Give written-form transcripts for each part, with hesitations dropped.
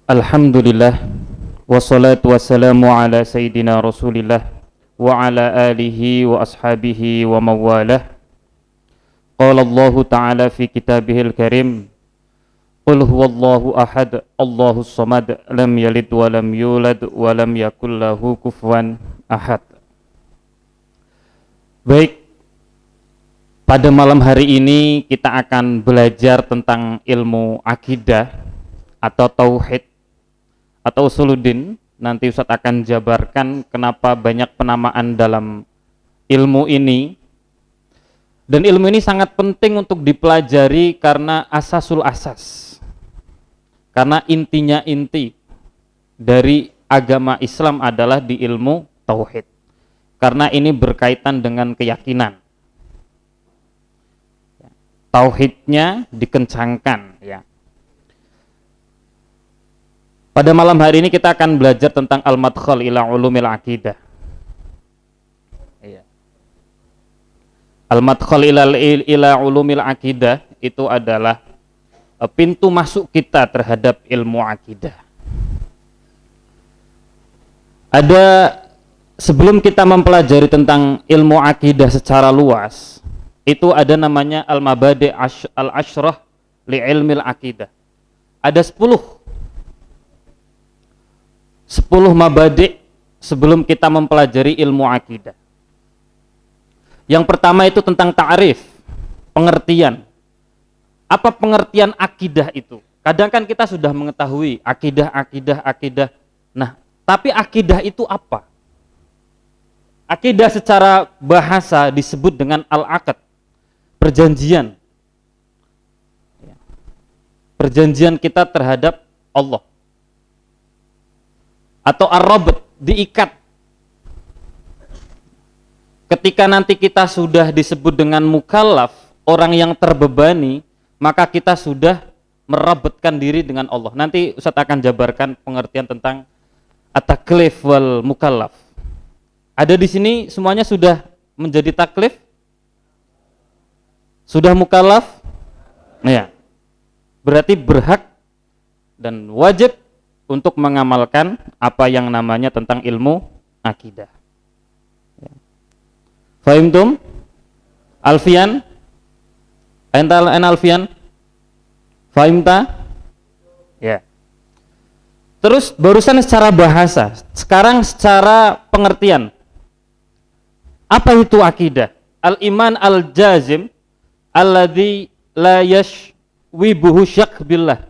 Alhamdulillah wassalatu wassalamu ala sayyidina Rasulillah wa ala alihi wa ashabihi wa mawalah. Qala Allah Ta'ala fi kitabihil karim, Qul huwallahu ahad, Allahus samad, lam yalid wa lam yulad wa lam yakul lahu kufuwan ahad. Baik, pada malam hari ini kita akan belajar tentang ilmu akidah atau tauhid atau usuluddin. Nanti Ustadz akan jabarkan kenapa banyak penamaan dalam ilmu ini. Dan ilmu ini sangat penting untuk dipelajari karena asasul asas. Karena intinya inti dari agama Islam adalah di ilmu tauhid. Karena ini berkaitan dengan keyakinan. Tauhidnya dikencangkan, ya. Pada malam hari ini kita akan belajar tentang al-madkhal ila ulumil aqidah. Iya. Al-madkhal ila ulumil aqidah itu adalah pintu masuk kita terhadap ilmu akidah. Sebelum kita mempelajari tentang ilmu akidah secara luas, itu ada namanya al-mabadi' al-ashrah li ilmil aqidah. Ada 10 mabadi' sebelum kita mempelajari ilmu akidah. Yang pertama itu tentang ta'rif, pengertian. Apa pengertian akidah itu? Kadang kan kita sudah mengetahui akidah. Nah, tapi akidah itu apa? Akidah secara bahasa disebut dengan al-aqd, perjanjian. Perjanjian kita terhadap Allah. Atau ar-rabt, diikat. Ketika nanti kita sudah disebut dengan mukallaf, orang yang terbebani, maka kita sudah merabetkan diri dengan Allah. Nanti Ustadz akan jabarkan pengertian tentang at-taklif wal mukallaf. Ada di sini semuanya sudah menjadi taklif? Sudah mukallaf? Ya. Berarti berhak dan wajib untuk mengamalkan apa yang namanya tentang ilmu akidah. Ya. Fahimtum? Alfian? Ental en Alfian? Fahimta? Ya. Terus barusan secara bahasa, sekarang secara pengertian. Apa itu akidah? Al-iman al-jazim alladzi la yashwibuhu syak billah.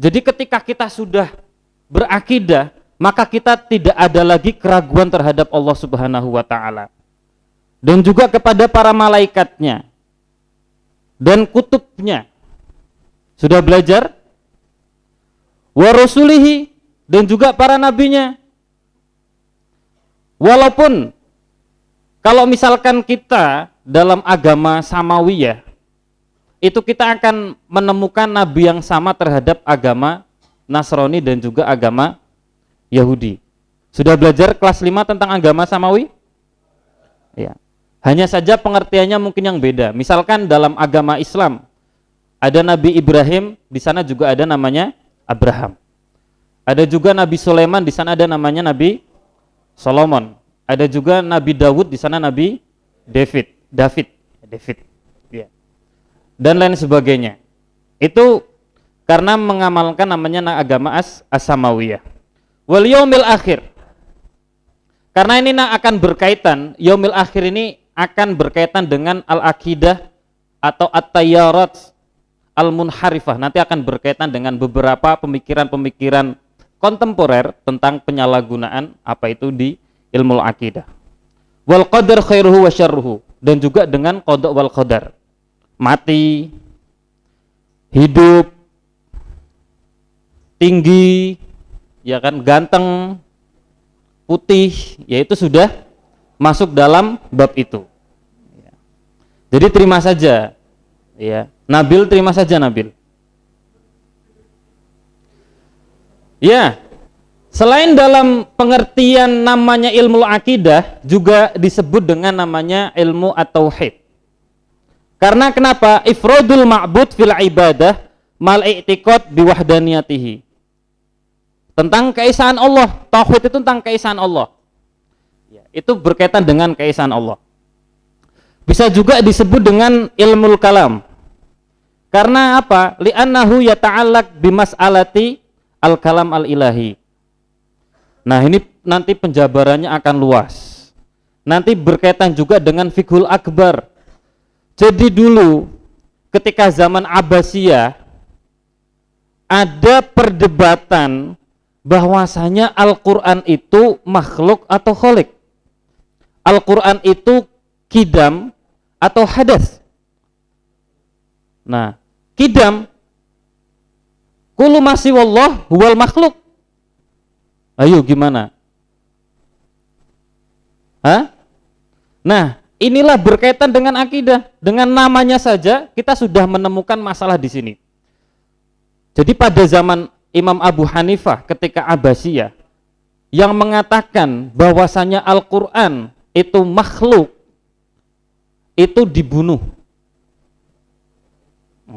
Jadi ketika kita sudah berakidah, maka kita tidak ada lagi keraguan terhadap Allah Subhanahu wa ta'ala. Dan juga kepada para malaikatnya dan kutubnya. Sudah belajar? Wa rasulihi, dan juga para nabinya. Walaupun kalau misalkan kita dalam agama samawiyah, itu kita akan menemukan nabi yang sama terhadap agama Nasrani dan juga agama Yahudi. Sudah belajar kelas 5 tentang agama samawi? Ya. Hanya saja pengertiannya mungkin yang beda. Misalkan dalam agama Islam ada Nabi Ibrahim, di sana juga ada namanya Abraham. Ada juga Nabi Sulaiman, di sana ada namanya Nabi Solomon. Ada juga Nabi Dawud, di sana Nabi David. Ya. Dan lain sebagainya. Itu karena mengamalkan namanya agama as-samawiyah. Wal yaumil akhir. Karena ini akan berkaitan, yaumil akhir ini akan berkaitan dengan al-aqidah atau at-tayyarat al-munharifah. Nanti akan berkaitan dengan beberapa pemikiran-pemikiran kontemporer tentang penyalahgunaan apa itu di ilmu aqidah. Wal qadar khairuhu wa syarruhu, dan juga dengan qada wal qadar. Mati, hidup, tinggi, ya kan, ganteng, putih, yaitu sudah masuk dalam bab itu. Jadi terima saja, ya. Nabil, terima saja Nabil. Ya, selain dalam pengertian namanya ilmu akidah, juga disebut dengan namanya ilmu at-tauhid. Karena kenapa? Ifradul ma'bud fil ibadah mal i'tiqad biwahdaniyatihi. tentang keesaan Allah. Tauhid itu tentang keesaan Allah. Ya, itu berkaitan dengan keesaan Allah. Bisa juga disebut dengan ilmul kalam. Karena apa? Li'annahu yata'allaq bimas'alati al-kalam al-ilahi. Nah, ini nanti penjabarannya akan luas. Nanti berkaitan juga dengan fiqhul akbar. Jadi dulu ketika zaman Abbasiyah ada perdebatan bahwasanya Al-Qur'an itu makhluk atau kholik. Al-Qur'an itu kidam atau hadas. Nah, kidam kullu ma siwallah huwal makhluk. Ayo gimana? Hah? Nah, inilah berkaitan dengan akidah. Dengan namanya saja kita sudah menemukan masalah di sini. Jadi pada zaman Imam Abu Hanifah ketika Abbasiyah yang mengatakan bahwasanya Al-Qur'an itu makhluk, itu dibunuh.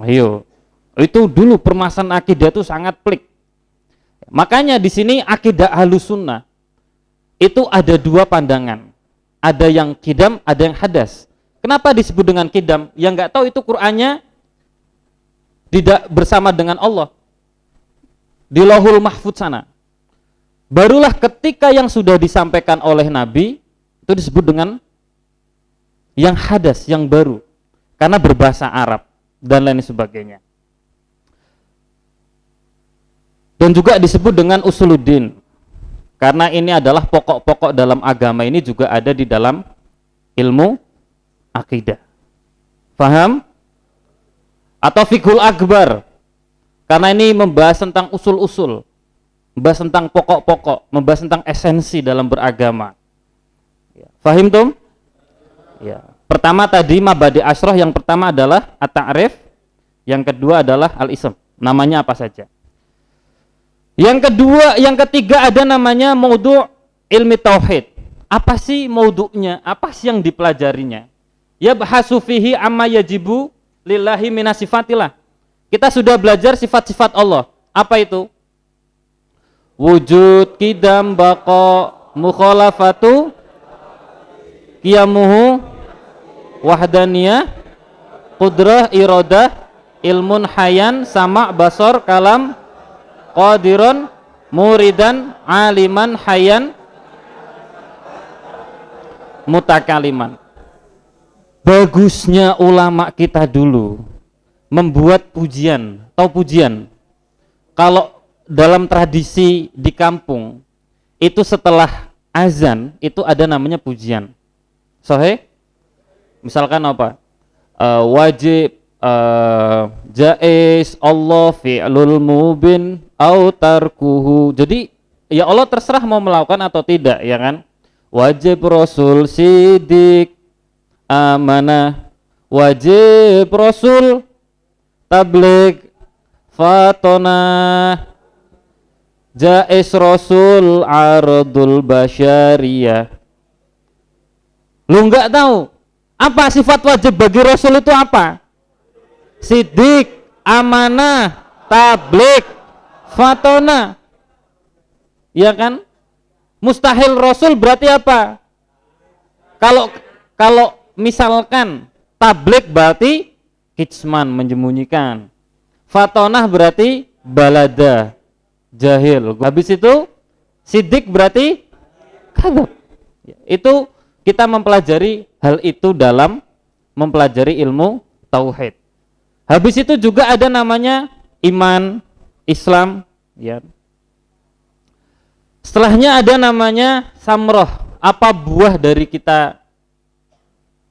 Ayo, itu dulu permasalahan akidah itu sangat pelik. Makanya di sini akidah Ahlussunnah itu ada dua pandangan. Ada yang kidam, ada yang hadas. Kenapa disebut dengan kidam? Yang nggak tahu itu Qur'annya tidak bersama dengan Allah di Lauhul Mahfuz sana. Barulah ketika yang sudah disampaikan oleh Nabi itu disebut dengan yang hadas, yang baru, karena berbahasa Arab dan lain sebagainya. Dan juga disebut dengan usuluddin, karena ini adalah pokok-pokok dalam agama, ini juga ada di dalam ilmu akidah. Faham? Atau fiqhul akbar, karena ini membahas tentang usul-usul, membahas tentang pokok-pokok, membahas tentang esensi dalam beragama. Fahim tum? Ya. Pertama tadi mabadi asroh, yang pertama adalah at-ta'rif, yang kedua adalah al-ism, namanya apa saja. Yang kedua, yang ketiga ada namanya maudhu' ilmi tauhid. Apa sih maudhu'nya? Apa sih yang dipelajarinya? Yabhasu fihi amma yajibu lillahi minasifatillah. Kita sudah belajar sifat-sifat Allah. Apa itu? Wujud, qidam, baqa, mukhalafatu, qiyamuhu, wahdaniyah, qudrah, iradah, ilmun hayan, sama' basar, kalam, qadirun, muridan, aliman, hayan, mutakaliman. Bagusnya ulama kita dulu membuat pujian, tahu pujian? Kalau dalam tradisi di kampung itu setelah azan itu ada namanya pujian. Sahih? Misalkan apa? Wajib, jaiz, Allah, fi'lul mubin, au tarkuhu. Jadi ya Allah terserah mau melakukan atau tidak, ya kan? Wajib, Rasul, sidik, amanah, wajib, Rasul, tabligh, fatonah, jaiz, Rasul, ardul basyariyah. Lu nggak tahu apa sifat wajib bagi Rasul itu apa? Sidik, amanah, tabligh, fatona. Ya kan? Mustahil Rasul berarti apa? Kalau misalkan tabligh berarti kitman, menyembunyikan. Fatonah berarti balada, jahil. Habis itu sidik berarti kadzab. Itu kita mempelajari hal itu dalam mempelajari ilmu tauhid. Habis itu juga ada namanya iman, Islam, ya. Setelahnya ada namanya samroh. Apa buah dari kita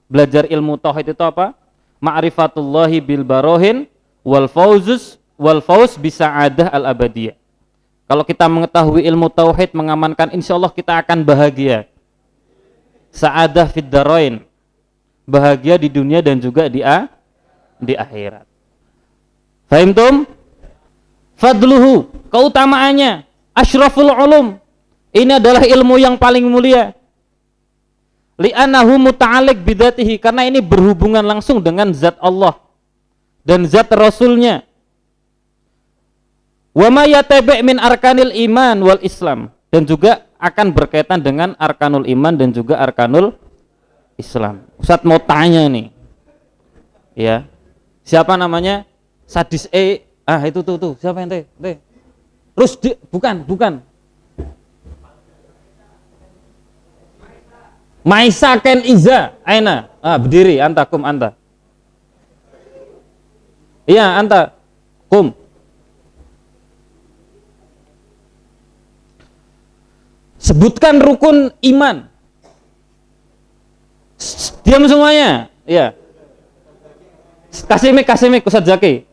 belajar ilmu tauhid itu apa? Ma'rifatullahi bil barohin wal fauz bisa'adah al abadiyah. Kalau kita mengetahui ilmu tauhid mengamankan, insyaallah kita akan bahagia. Sa'adah fid darain, bahagia di dunia dan juga di akhirat. Fahimtum? Fadluhu, keutamaannya, asyraful ulum, ini adalah ilmu yang paling mulia. Li'annahu muta'alliq bidatihi, karena ini berhubungan langsung dengan zat Allah dan zat Rasulnya. Wa ma yatabi' min arkanil iman wal Islam, dan juga akan berkaitan dengan arkanul iman dan juga arkanul Islam. Ustadz mau tanya nih, ya, siapa namanya? Sadis itu tuh, siapa ente? Rusdi, bukan. Maisa Ken Iza, aina? Berdiri, anta. Iya, anta, kum. Sebutkan rukun iman. Diam semuanya. Ya. Kasih mic Ustadz Zaki.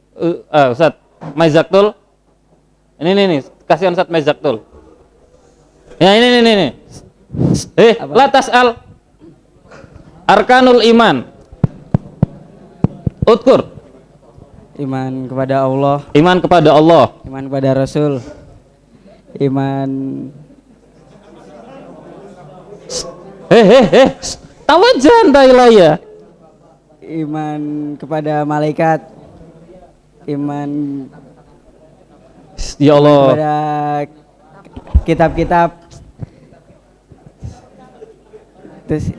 Ustadz Maizaktul. Ini. Kasihkan Ustadz Maizaktul. Ya, ini. Latas al arkanul iman. Utkur. Iman kepada Allah. Iman kepada Allah. Iman kepada Rasul. Iman. Tahu aja anda ya. Iman kepada malaikat. Iman. Ya Allah. Kepada kitab-kitab. Terus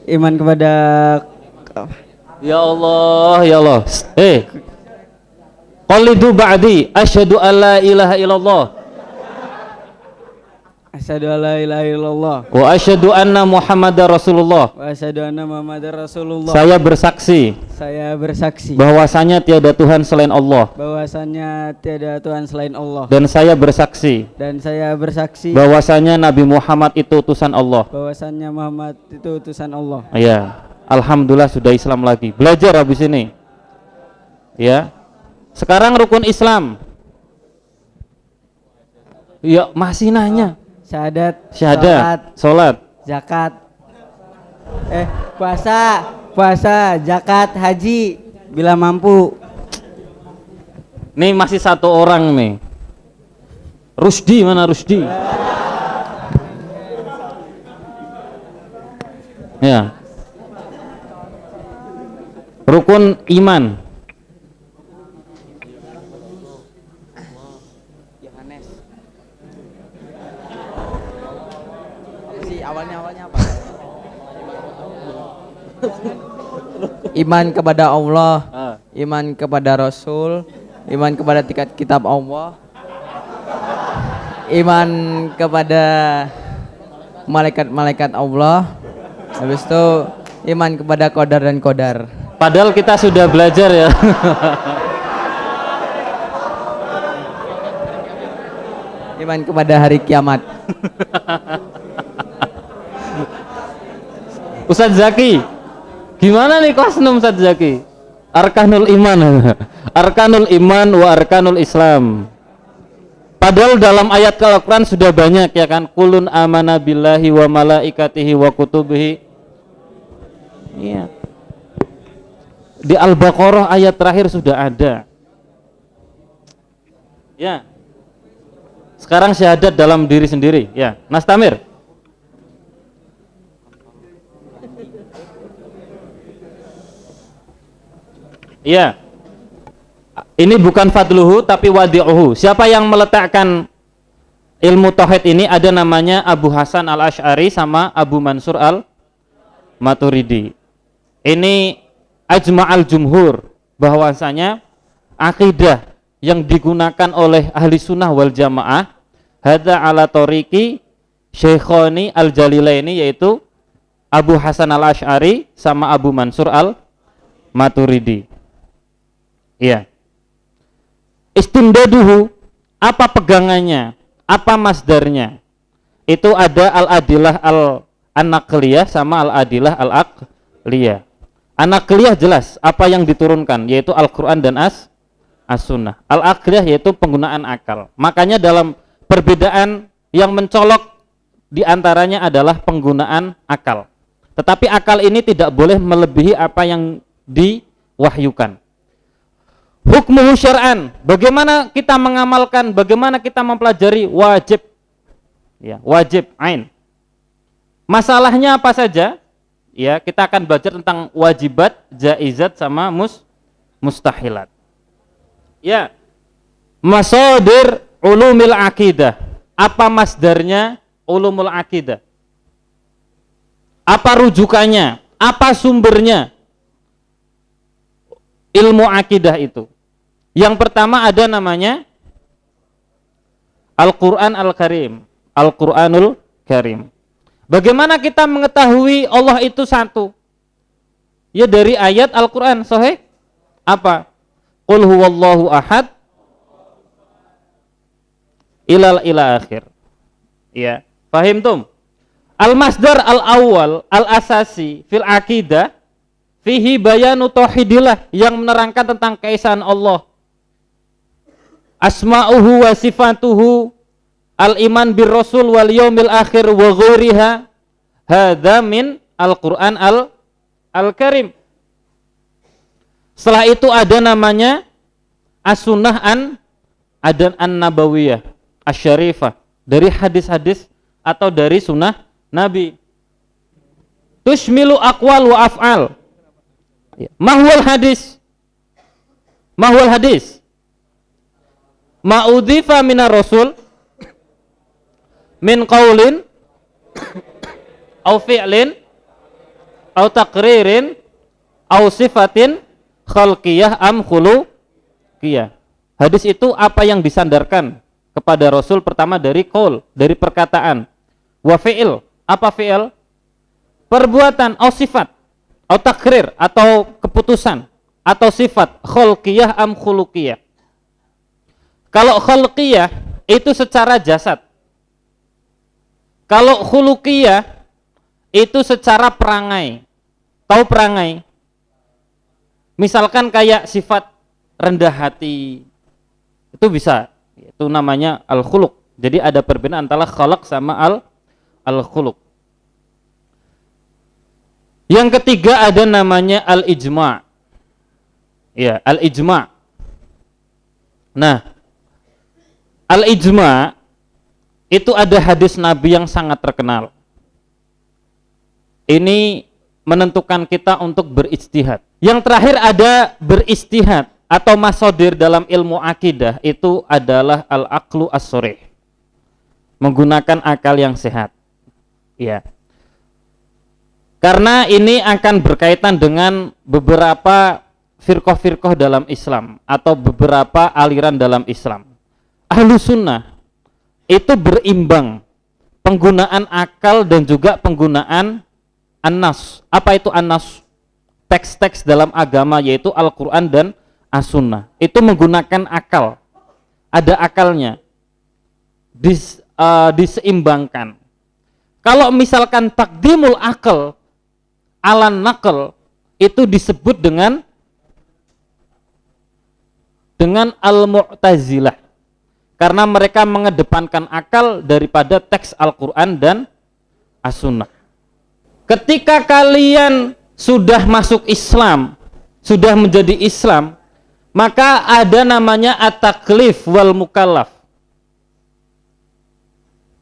iman kepada. Ya Allah. Qalidu ba'di asyhadu an la ilaha illallah. Asyhadu an la ilaha illallah. Wa asyhadu anna Muhammadar Rasulullah. Wa asyhadu anna Muhammadar Rasulullah. Saya bersaksi bahwasanya tiada Tuhan selain Allah. Dan saya bersaksi bahwasanya Nabi Muhammad itu utusan Allah. Ya, alhamdulillah sudah Islam lagi. Belajar habis ini. Ya. Sekarang rukun Islam. Ya, masih nanya. Syahadat, salat, zakat, puasa, zakat, haji bila mampu. Nih masih satu orang nih. Rusdi, mana Rusdi? Ya. Rukun iman. Awalnya apa? Iman kepada Allah, iman kepada Rasul, iman kepada kitab Allah, iman kepada malaikat Allah, habis itu iman kepada qadar dan qadar. Padahal kita sudah belajar ya. Iman kepada hari kiamat. Ustadz Zaki, gimana nih kelas 6 Ustadz Zaki? Arkanul iman. Arkanul iman wa arkanul Islam. Padahal dalam ayat Al-Quran sudah banyak ya kan. Kulun amana billahi wa malaikatihi wa kutubihi. Iya. Di Al-Baqarah ayat terakhir sudah ada. Ya. Sekarang syahadat dalam diri sendiri. Ya, Nastamir. Iya. Ini bukan fadluhu tapi wadi'uhu. Siapa yang meletakkan ilmu tauhid ini? Ada namanya Abu Hasan Al-Asy'ari sama Abu Mansur Al-Maturidi. Ini ajma'al jumhur bahwasanya akidah yang digunakan oleh ahli sunnah wal jamaah hadza ala tariqi Syekhoni Al-Jalilaini, yaitu Abu Hasan Al-Asy'ari sama Abu Mansur Al-Maturidi. Iya. Istimdaduhu, apa pegangannya, apa masdarnya? Itu ada al-adillah al-naqliyah sama al-adillah al-aqliyah. An-naqliyah jelas apa yang diturunkan, yaitu Al-Qur'an dan As-Sunnah. Al-aqliyah yaitu penggunaan akal. Makanya dalam perbedaan yang mencolok diantaranya adalah penggunaan akal. Tetapi akal ini tidak boleh melebihi apa yang diwahyukan. Hukmuhu syar'an, bagaimana kita mengamalkan, bagaimana kita mempelajari, wajib. Ya, wajib ain. Masalahnya apa saja? Ya, kita akan belajar tentang wajibat, jaizat sama mustahilat. Ya. Masadir ulumil akidah. Apa masdarnya ulumul akidah? Apa rujukannya? Apa sumbernya? Ilmu akidah itu. Yang pertama ada namanya Al-Quran Al-Karim. Al-Quranul Karim. Bagaimana kita mengetahui Allah itu satu? Ya dari ayat Al-Quran. Sahih? Apa? Qul huwallahu ahad ila akhir. Ya, paham tum? Al-masdar al-awwal al-asasi fil aqidah fihi bayanu tauhidillah, yang menerangkan tentang keesaan Allah. Asma'uhu wa sifatuhu, al-iman bir rasul wal yaumil akhir wa ghairiha. Hadza min Al-Qur'an Al-Karim. Setelah itu ada namanya as-sunnah an-nabawiyah asy-syarifah, dari hadis-hadis atau dari sunnah Nabi. Tushmilu aqwal wa af'al. Mahwal hadis. Mahwal hadis. Ma'udhifa minar rasul min qaulin au fi'lin au taqririn au sifatin khalqiyah am khuluqiyah. Hadis itu apa yang disandarkan kepada Rasul, pertama dari qaul, dari perkataan. Wa fi'il, apa fi'il? Perbuatan, au sifat, au takrir, atau keputusan, atau sifat, khalqiyah am khuluqiyah. Kalau khalqiyah itu secara jasad. Kalau khuluqiyah itu secara perangai. Tahu perangai? Misalkan kayak sifat rendah hati, itu bisa, itu namanya al-khuluq. Jadi ada perbedaan antara khalaq sama al-khuluq. Yang ketiga ada namanya al-ijma'. Ya, al-ijma'. Nah, al-ijma' itu ada hadis Nabi yang sangat terkenal. Ini menentukan kita untuk berijtihad. Yang terakhir ada beristihad atau masodir dalam ilmu akidah, itu adalah al-aqlu as-sharih. Menggunakan akal yang sehat. Ya. Karena ini akan berkaitan dengan beberapa firqah-firqah dalam Islam atau beberapa aliran dalam Islam. Ahlus sunnah itu berimbang penggunaan akal dan juga penggunaan an-nas. Apa itu an-nas? Teks-teks dalam agama, yaitu Al-Quran dan As-Sunnah. Itu menggunakan akal. Ada akalnya. Diseimbangkan. Kalau misalkan takdimul akal alan naql, itu disebut dengan al-mu'tazilah. Karena mereka mengedepankan akal daripada teks Al-Quran dan As-Sunnah. Ketika kalian sudah masuk Islam, sudah menjadi Islam, maka ada namanya at-taklif wal mukallaf.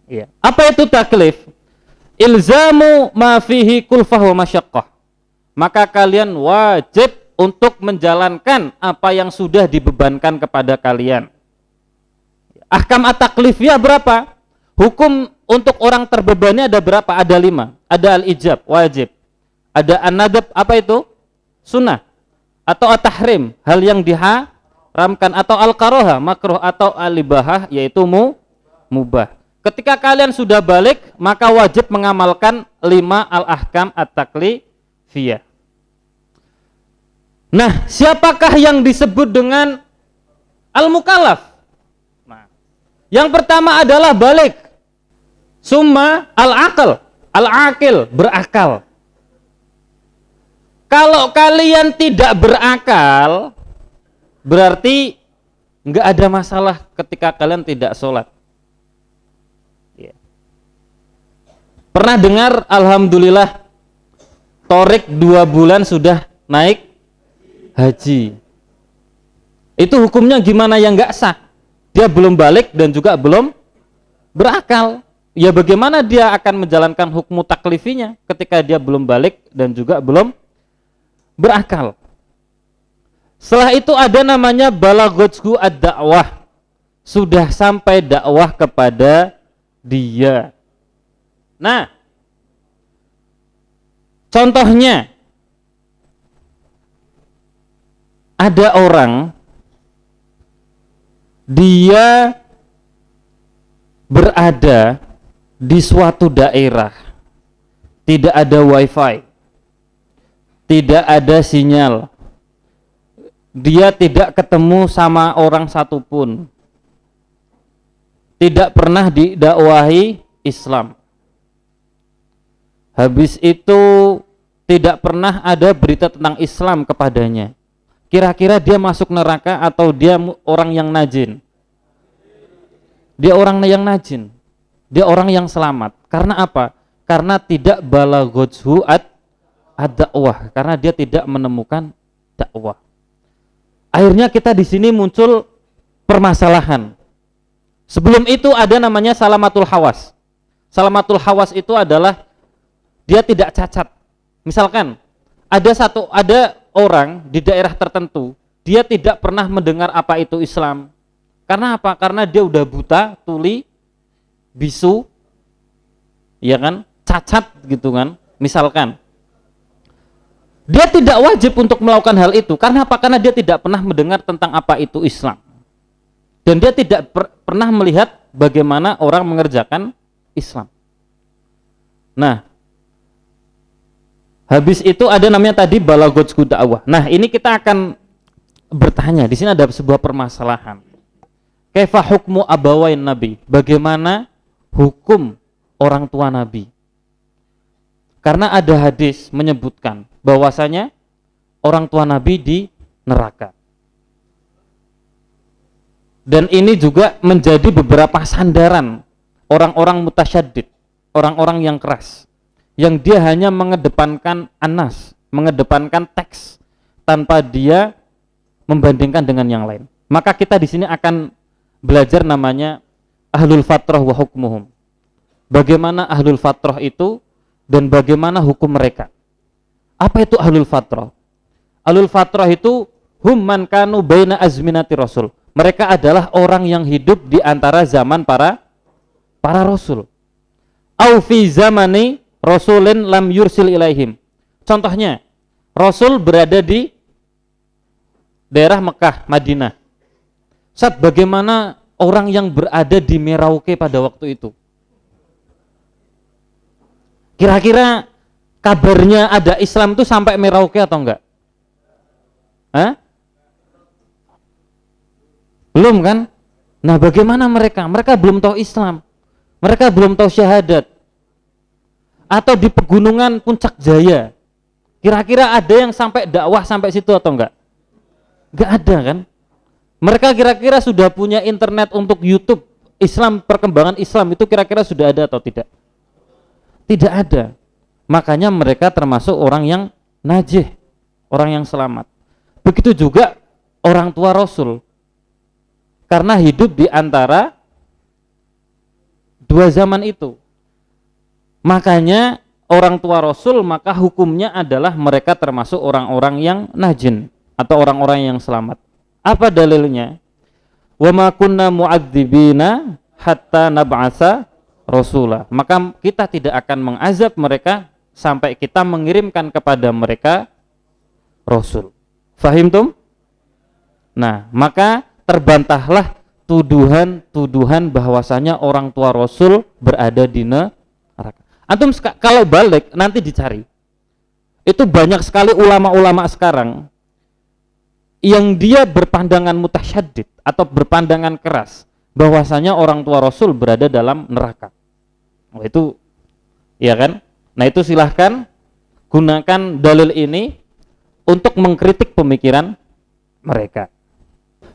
Ya. Apa itu taklif? Ilzamu ma fihi kulfah wa masyaqqah. Maka kalian wajib untuk menjalankan apa yang sudah dibebankan kepada kalian. Ahkam at-taklifiyah berapa? Hukum untuk orang terbebani ada berapa? Ada 5. Ada al-ijab, wajib. Ada an-nadab, apa itu? Sunnah. Atau at-tahrim, hal yang diharamkan. Atau al-karoha, makruh. Atau al-ibahah, yaitu mubah. Ketika kalian sudah balik, maka wajib mengamalkan 5 al-ahkam at-taklifiyah. Nah, siapakah yang disebut dengan al-mukallaf? Nah, yang pertama adalah balik. Summa al-aql, al-aqil, berakal. Kalau kalian tidak berakal, berarti nggak ada masalah ketika kalian tidak sholat. Ya. Pernah dengar, alhamdulillah, Torik 2 bulan sudah naik haji. Itu hukumnya gimana yang nggak sah? Dia belum balik dan juga belum berakal. Ya bagaimana dia akan menjalankan hukum taklifinya ketika dia belum balik dan juga belum berakal? Setelah itu ada namanya balaghathu ad-da'wah. Sudah sampai dakwah kepada dia. Nah, contohnya ada orang dia berada di suatu daerah, tidak ada wifi, tidak ada sinyal, dia tidak ketemu sama orang satupun, tidak pernah didakwahi Islam. Habis itu tidak pernah ada berita tentang Islam kepadanya. Kira-kira dia masuk neraka atau dia orang yang najin? Dia orang yang najin. Dia orang yang selamat. Karena apa? Karena tidak balaghathu ad-da'wah, karena dia tidak menemukan dakwah. Akhirnya kita di sini muncul permasalahan. Sebelum itu ada namanya salamatul hawas. Salamatul hawas itu adalah dia tidak cacat. Misalkan ada orang di daerah tertentu, dia tidak pernah mendengar apa itu Islam. Karena apa? Karena dia udah buta, tuli, bisu, ya kan, cacat gitu kan. Misalkan dia tidak wajib untuk melakukan hal itu. Karena apa? Karena dia tidak pernah mendengar tentang apa itu Islam. Dan dia tidak pernah melihat bagaimana orang mengerjakan Islam. Nah, habis itu ada namanya tadi balaghathu da'wah. Nah, ini kita akan bertanya. Di sini ada sebuah permasalahan. Kaifa hukmu abawain Nabi? Bagaimana hukum orang tua Nabi? Karena ada hadis menyebutkan bahwasanya orang tua Nabi di neraka. Dan ini juga menjadi beberapa sandaran orang-orang mutasyaddid, orang-orang yang keras, yang dia hanya mengedepankan anas, mengedepankan teks tanpa dia membandingkan dengan yang lain. Maka kita di sini akan belajar namanya ahlul fatrah wa hukmuhum. Bagaimana ahlul fatrah itu dan bagaimana hukum mereka. Apa itu ahlul fatrah? Ahlul fatrah itu hum man kanu baina azminati rasul. Mereka adalah orang yang hidup di antara zaman para rasul. Au fi zamani rasulin lam yursil ilaihim. Contohnya, Rasul berada di daerah Mekah, Madinah. Saat bagaimana orang yang berada di Merauke pada waktu itu? Kira-kira kabarnya ada Islam itu sampai Merauke atau enggak? Hah? Belum kan? Nah, bagaimana mereka? Mereka belum tahu Islam. Mereka belum tahu syahadat. Atau di pegunungan Puncak Jaya. Kira-kira ada yang sampai dakwah sampai situ atau enggak? Enggak ada kan? Mereka kira-kira sudah punya internet untuk YouTube Islam, perkembangan Islam itu kira-kira sudah ada atau tidak? Tidak ada. Makanya mereka termasuk orang yang najih, orang yang selamat. Begitu juga orang tua Rasul. Karena hidup di antara dua zaman itu. Makanya orang tua Rasul, maka hukumnya adalah mereka termasuk orang-orang yang najin atau orang-orang yang selamat. Apa dalilnya? Wa ma kunna mu'adzibina hatta nab'atsa rasula. Maka kita tidak akan mengazab mereka sampai kita mengirimkan kepada mereka rasul. Fahimtum? Nah, maka terbantahlah tuduhan-tuduhan bahwasanya orang tua Rasul berada di neraka. Antum kalau balik nanti dicari. Itu banyak sekali ulama-ulama sekarang yang dia berpandangan mutasyaddid atau berpandangan keras bahwasanya orang tua Rasul berada dalam neraka. Oh, itu ya kan? Nah, itu silahkan gunakan dalil ini untuk mengkritik pemikiran mereka.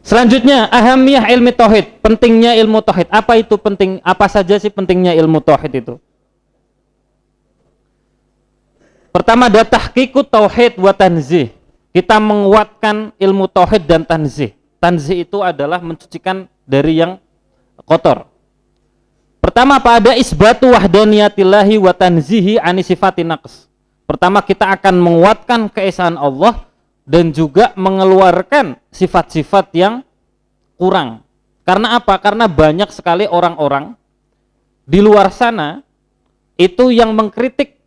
Selanjutnya, ahamiyah ilmu tauhid, pentingnya ilmu tauhid. Apa itu penting? Apa saja sih pentingnya ilmu tauhid itu? Pertama ada tahqiqut tauhid wa tanzih. Kita menguatkan ilmu tauhid dan tanzih. Tanzih itu adalah mensucikan dari yang kotor. Pertama pada isbatu wahdaniyatillahi wa tanzihi ani sifatin naqs. Pertama kita akan menguatkan keesaan Allah dan juga mengeluarkan sifat-sifat yang kurang. Karena apa? Karena banyak sekali orang-orang di luar sana itu yang mengkritik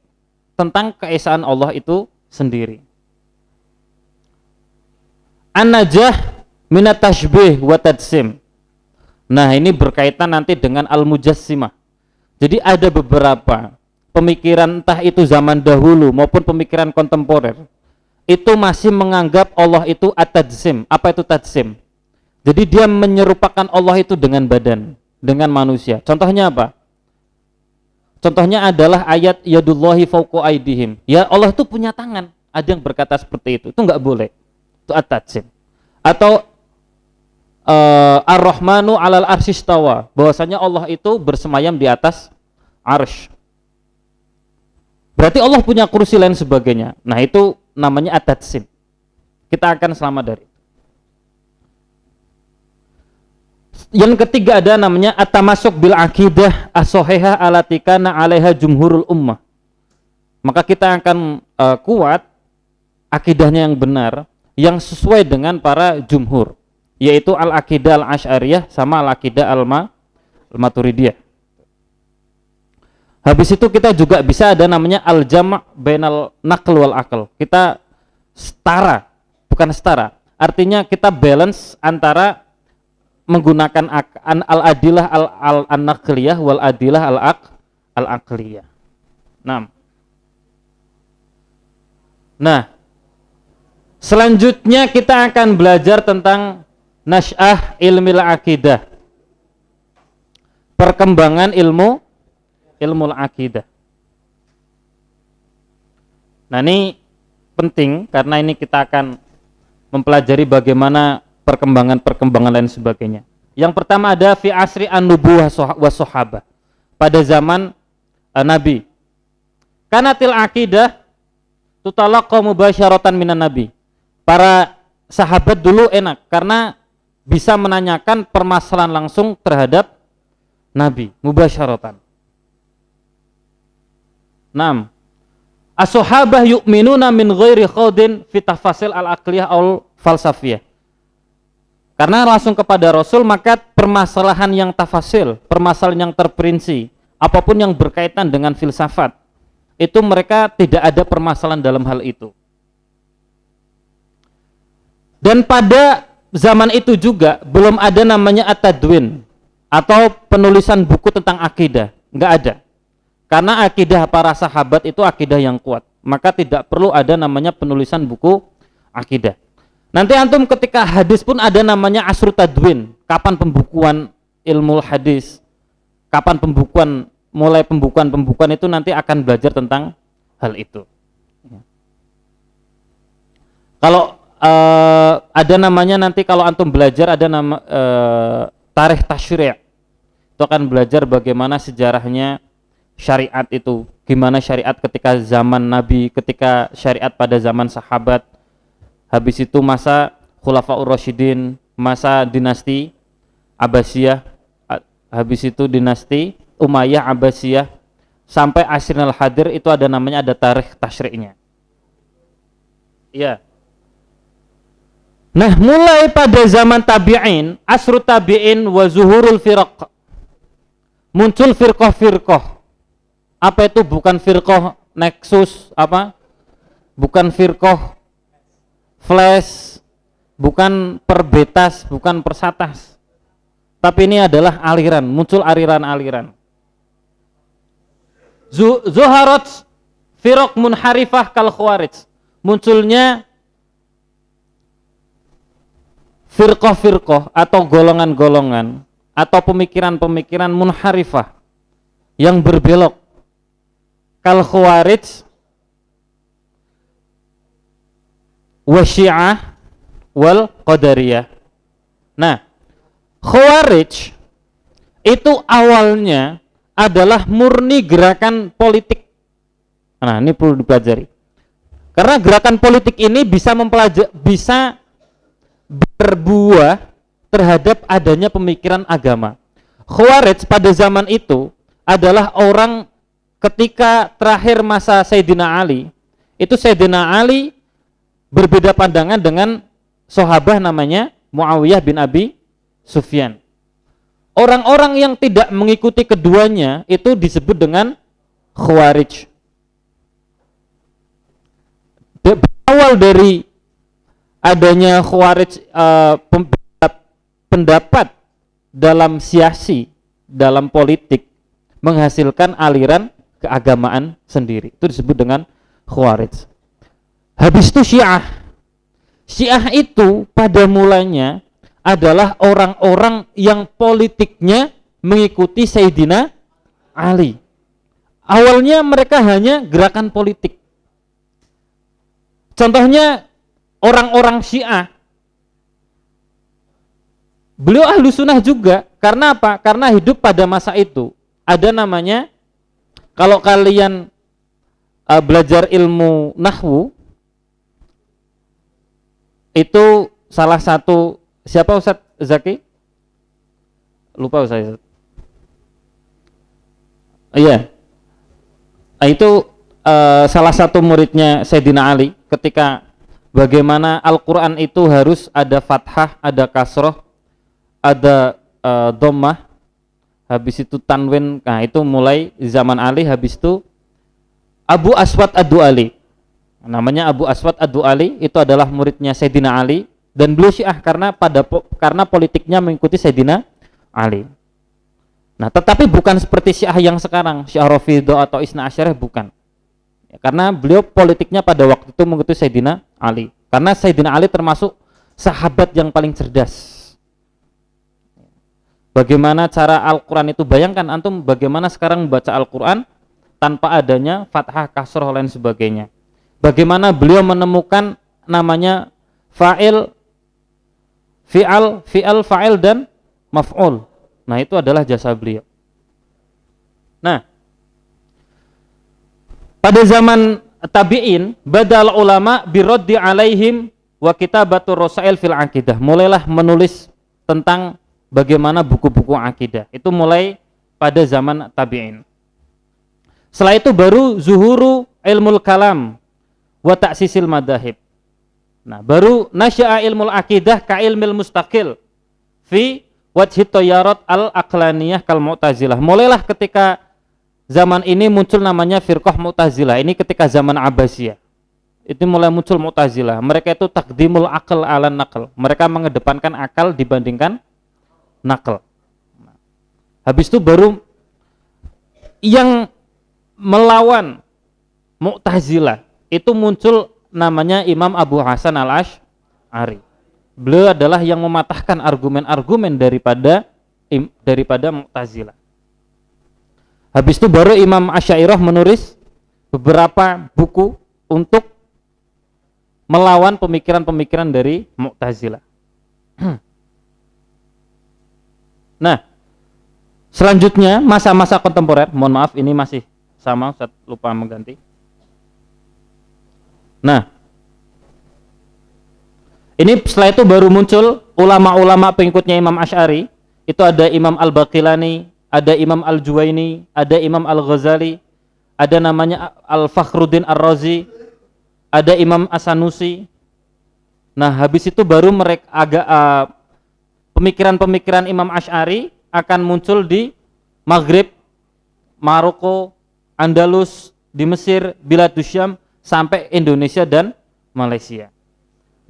tentang keesaan Allah itu sendiri. An-najah minat tashbih wa tadsim. Nah, ini berkaitan nanti dengan al-mujassimah. Jadi ada beberapa pemikiran entah itu zaman dahulu maupun pemikiran kontemporer itu masih menganggap Allah itu at-tadzim. Apa itu tadzim? Jadi dia menyerupakan Allah itu dengan badan, dengan manusia. Contohnya apa? Contohnya adalah ayat yadullahi fawqa aydihim. Ya, Allah itu punya tangan. Ada yang berkata seperti itu enggak boleh. Itu at-tadzim. Atau Ar-Rahmanu 'alal arsyistawa, bahwasanya Allah itu bersemayam di atas arsy. Berarti Allah punya kursi lain sebagainya. Nah, itu namanya at-tadzim. Kita akan selamat dari itu. Yang ketiga ada namanya at-tamasuk bil aqidah as-shahihah allati kana 'alaiha jumhurul ummah. Maka kita akan kuat akidahnya yang benar, yang sesuai dengan para jumhur, yaitu al-aqidah al-asy'ariyah sama al-aqidah al-maturidiyah. Habis itu kita juga bisa ada namanya al-jam' bainal naql wal aql. Kita setara, bukan setara. Artinya kita balance antara menggunakan al-adilah al-naqliyah wal adilah al-aqliyah. Nah, selanjutnya kita akan belajar tentang nasy'ah ilmil aqidah. Perkembangan ilmu aqidah. Nah, ini penting karena ini kita akan mempelajari bagaimana perkembangan lain sebagainya. Yang pertama ada fi asri an-nubuwah wa sahabah. Pada zaman Nabi. Kanatil aqidah tutalaqqa mubasyaratan minan nabi. Para sahabat dulu enak karena bisa menanyakan permasalahan langsung terhadap Nabi, mubasyaratan. 6. As-sahabah yu'minuna min ghairi khawdin fi tafasil al-aqliyah aw falsafiyah. Karena langsung kepada Rasul, maka permasalahan yang tafasil, permasalahan yang terperinci, apapun yang berkaitan dengan filsafat, itu mereka tidak ada permasalahan dalam hal itu. Dan pada zaman itu juga belum ada namanya at-tadwin atau penulisan buku tentang akidah, enggak ada. Karena akidah para sahabat itu akidah yang kuat, maka tidak perlu ada namanya penulisan buku akidah. Nanti antum ketika hadis pun ada namanya asru tadwin, kapan pembukuan ilmu hadis, kapan mulai pembukuan itu nanti akan belajar tentang hal itu. Kalau ada namanya nanti kalau antum belajar ada nama tarikh tasyri', itu akan belajar bagaimana sejarahnya syariat itu, gimana syariat ketika zaman Nabi, ketika syariat pada zaman sahabat. Habis itu masa Khulafaur Rasyidin, masa dinasti Abbasiyah, habis itu dinasti Umayyah Abbasiyah sampai Asrul Hadir, itu ada namanya ada tarikh tasyri'nya. Iya. Nah, mulai pada zaman tabi'in, asru tabi'in wa zuhurul firaq. Muncul firqah-firqah. Apa itu? Bukan firqah Nexus apa? Bukan firqah Flash, bukan perbetas, bukan persatas. Tapi ini adalah aliran, muncul aliran-aliran. Zuharat firaq munharifah kal khawarij. Munculnya firqah-firqah atau golongan-golongan atau pemikiran-pemikiran munharifah yang berbelok, kal khawarij wa syiah wal qadariyah. Nah, khawarij itu awalnya adalah murni gerakan politik. Nah, ini perlu dipelajari. Karena gerakan politik ini bisa berbuah terhadap adanya pemikiran agama. Khawarij pada zaman itu adalah orang ketika terakhir masa Sayyidina Ali, itu Sayyidina Ali berbeda pandangan dengan sahabat namanya Muawiyah bin Abi Sufyan. Orang-orang yang tidak mengikuti keduanya itu disebut dengan Khawarij. Awal dari adanya Khawarij, pendapat dalam siasi, dalam politik menghasilkan aliran keagamaan sendiri. Itu disebut dengan Khawarij. Habis itu Syiah. Syiah itu pada mulanya adalah orang-orang yang politiknya mengikuti Sayyidina Ali. Awalnya mereka hanya gerakan politik. Contohnya orang-orang Syiah, beliau ahlu sunnah juga. Karena apa? Karena hidup pada masa itu ada namanya, kalau kalian belajar ilmu nahwu, itu salah satu, siapa Ustaz Zaki? Lupa Ustaz. Iya. Itu salah satu muridnya Sayyidina Ali, ketika bagaimana Al-Quran itu harus ada fathah, ada kasroh, ada dhammah, habis itu tanwin. Nah itu mulai zaman Ali. Habis itu Abu Aswad Ad-Du'ali, namanya Abu Aswad Ad-Du'ali, itu adalah muridnya Sayyidina Ali, dan beliau Syiah karena politiknya mengikuti Sayyidina Ali. Nah tetapi bukan seperti Syiah yang sekarang, Syiah Rafidhah atau Isna Asyariyah, bukan. Karena beliau politiknya pada waktu itu mengikuti Sayyidina Ali, karena Sayyidina Ali termasuk sahabat yang paling cerdas. Bagaimana cara Al-Quran itu, bayangkan antum bagaimana sekarang membaca Al-Quran tanpa adanya fathah, kasroh, lain sebagainya. Bagaimana beliau menemukan namanya fa'il, fi'al, fa'il dan maf'ul. Nah itu adalah jasa beliau. Nah pada zaman tabi'in, badal ulama biraddi alaihim wa kitabatur rasail fil aqidah. Mulailah menulis tentang bagaimana buku-buku akidah. Itu mulai pada zaman tabi'in. Setelah itu baru zuhuru ilmul kalam wa ta'sisil madahib. Nah, baru nasya'a ilmul akidah ka ilmil mustaqil fi wajhi tayarat al-aqlaniyah kal mu'tazilah. Mulailah ketika zaman ini muncul namanya firqah Mu'tazilah. Ini ketika zaman Abbasiyah. Itu mulai muncul Mu'tazilah. Mereka itu takdimul aql ala naql. Mereka mengedepankan akal dibandingkan nakal. Habis itu baru yang melawan Mu'tazilah itu muncul namanya Imam Abu Hasan Al-Asy'ari. Beliau adalah yang mematahkan argumen-argumen daripada Mu'tazilah. Habis itu baru Imam Asy'ariyah menulis beberapa buku untuk melawan pemikiran-pemikiran dari Mu'tazilah. Nah, selanjutnya masa-masa kontemporer, mohon maaf ini masih sama, saya lupa mengganti. Nah, ini setelah itu baru muncul ulama-ulama pengikutnya Imam Asy'ari. Itu ada Imam Al-Baqilani, ada Imam Al-Juwaini, ada Imam Al-Ghazali, ada namanya Al-Fakhruddin Ar-Razi, ada Imam As-Sanusi. Nah, habis itu baru mereka pemikiran-pemikiran Imam Asy'ari akan muncul di Maghrib, Maroko, Andalus, di Mesir, Biladus Syam, sampai Indonesia dan Malaysia.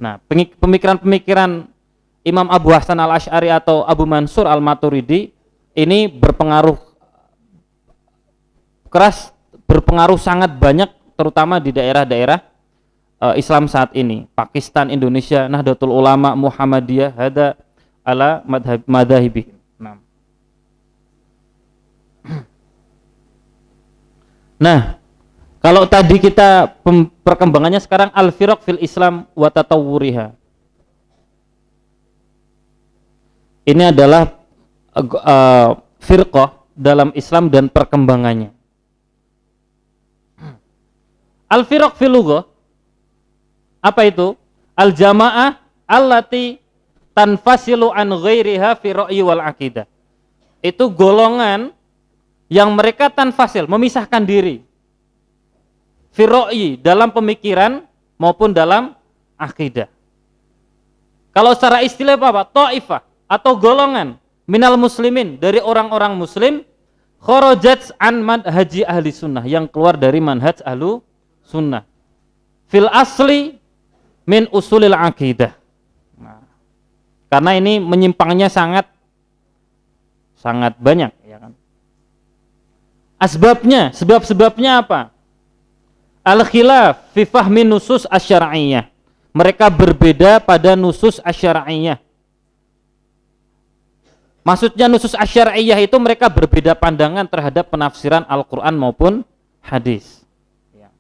Nah, pemikiran-pemikiran Imam Abu Hasan Al-Asy'ari atau Abu Mansur Al-Maturidi ini berpengaruh keras, berpengaruh sangat banyak, terutama di daerah-daerah Islam saat ini. Pakistan, Indonesia, Nahdlatul Ulama, Muhammadiyah, hada ala madhahibi. Nah, kalau tadi kita perkembangannya, sekarang al-firaq fil Islam wa tatawwuriha. Ini adalah firqah dalam Islam dan perkembangannya. Al-firaq fil lughah, apa itu? Al-jamaah allati tanfasilu an ghairiha fi ra'yi wal aqidah. Itu golongan yang mereka tanfasil, memisahkan diri, fi ra'yi, dalam pemikiran maupun dalam akidah. Kalau secara istilah apa? Ta'ifah atau golongan minal muslimin, dari orang-orang muslim, kharajat an manhaji ahli sunnah, yang keluar dari manhaj ahlu sunnah, fil asli min usulil akidah. Nah, karena ini menyimpangnya sangat banyak, ya kan? Sebabnya apa? Al-khilaf fi fahmi nusus asy-syar'iyyah. Mereka berbeda pada nusus asy-syar'iyyah. Maksudnya nusus asy-syar'iyyah itu mereka berbeda pandangan terhadap penafsiran Al-Qur'an maupun hadis. Ya.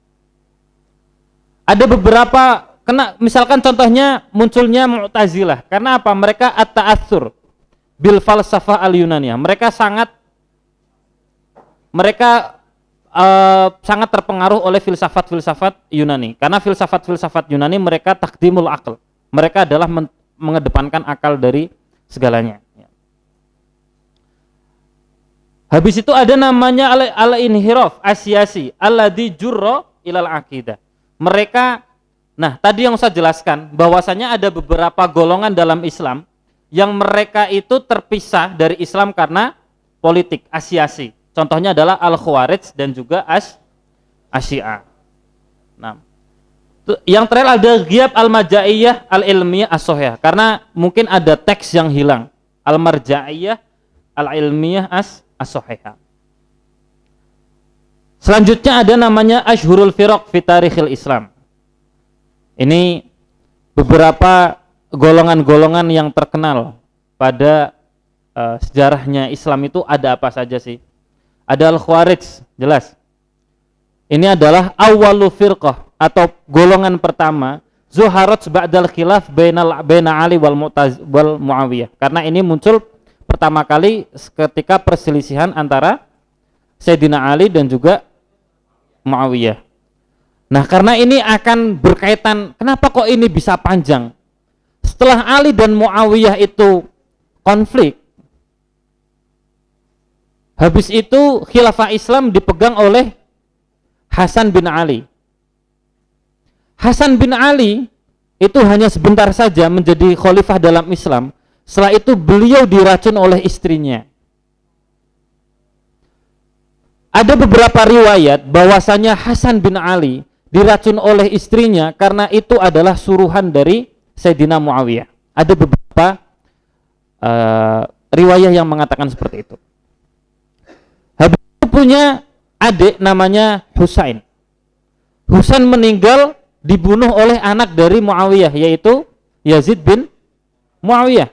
Ada beberapa, misalkan contohnya munculnya Mu'tazilah. Karena apa? Mereka at-ta'atsur bil falsafah al-Yunaniyah. Mereka sangat terpengaruh oleh filsafat-filsafat Yunani. Karena filsafat-filsafat Yunani mereka takdimul akal. Mereka adalah mengedepankan akal dari segalanya. Habis itu ada namanya al-inhiraf asyasi alladzi jurra ilal aqidah. Mereka, nah tadi yang saya jelaskan bahwasanya ada beberapa golongan dalam Islam yang mereka itu terpisah dari Islam karena politik, asyasi. Contohnya adalah Al-Khawarij dan juga Asy-Syiah. Nah, yang terakhir ada Ghiyab Al-Marja'iyah Al-Ilmiyah As-Shahihah, karena mungkin ada teks yang hilang. Al-Marja'iyah Al-Ilmiyah As-Shahihah. Selanjutnya ada namanya Ashhurul Firaq fi Tarikhil Islam. Ini beberapa golongan-golongan yang terkenal pada sejarahnya Islam itu ada apa saja sih? Ada Al-Khawarij, jelas. Ini adalah awwalu firqah atau golongan pertama, zuharat ba'dal khilaf baina Ali wal Muawiyah. Karena ini muncul pertama kali ketika perselisihan antara Sayyidina Ali dan juga Muawiyah. Nah, karena ini akan berkaitan, kenapa kok ini bisa panjang? Setelah Ali dan Muawiyah itu konflik, habis itu khilafah Islam dipegang oleh Hasan bin Ali. Hasan bin Ali itu hanya sebentar saja menjadi khalifah dalam Islam. Setelah itu beliau diracun oleh istrinya. Ada beberapa riwayat bahwasanya Hasan bin Ali diracun oleh istrinya karena itu adalah suruhan dari Sayyidina Muawiyah. Ada beberapa riwayat yang mengatakan seperti itu. Habis itu punya adik namanya Husain. Husain meninggal dibunuh oleh anak dari Muawiyah, yaitu Yazid bin Muawiyah.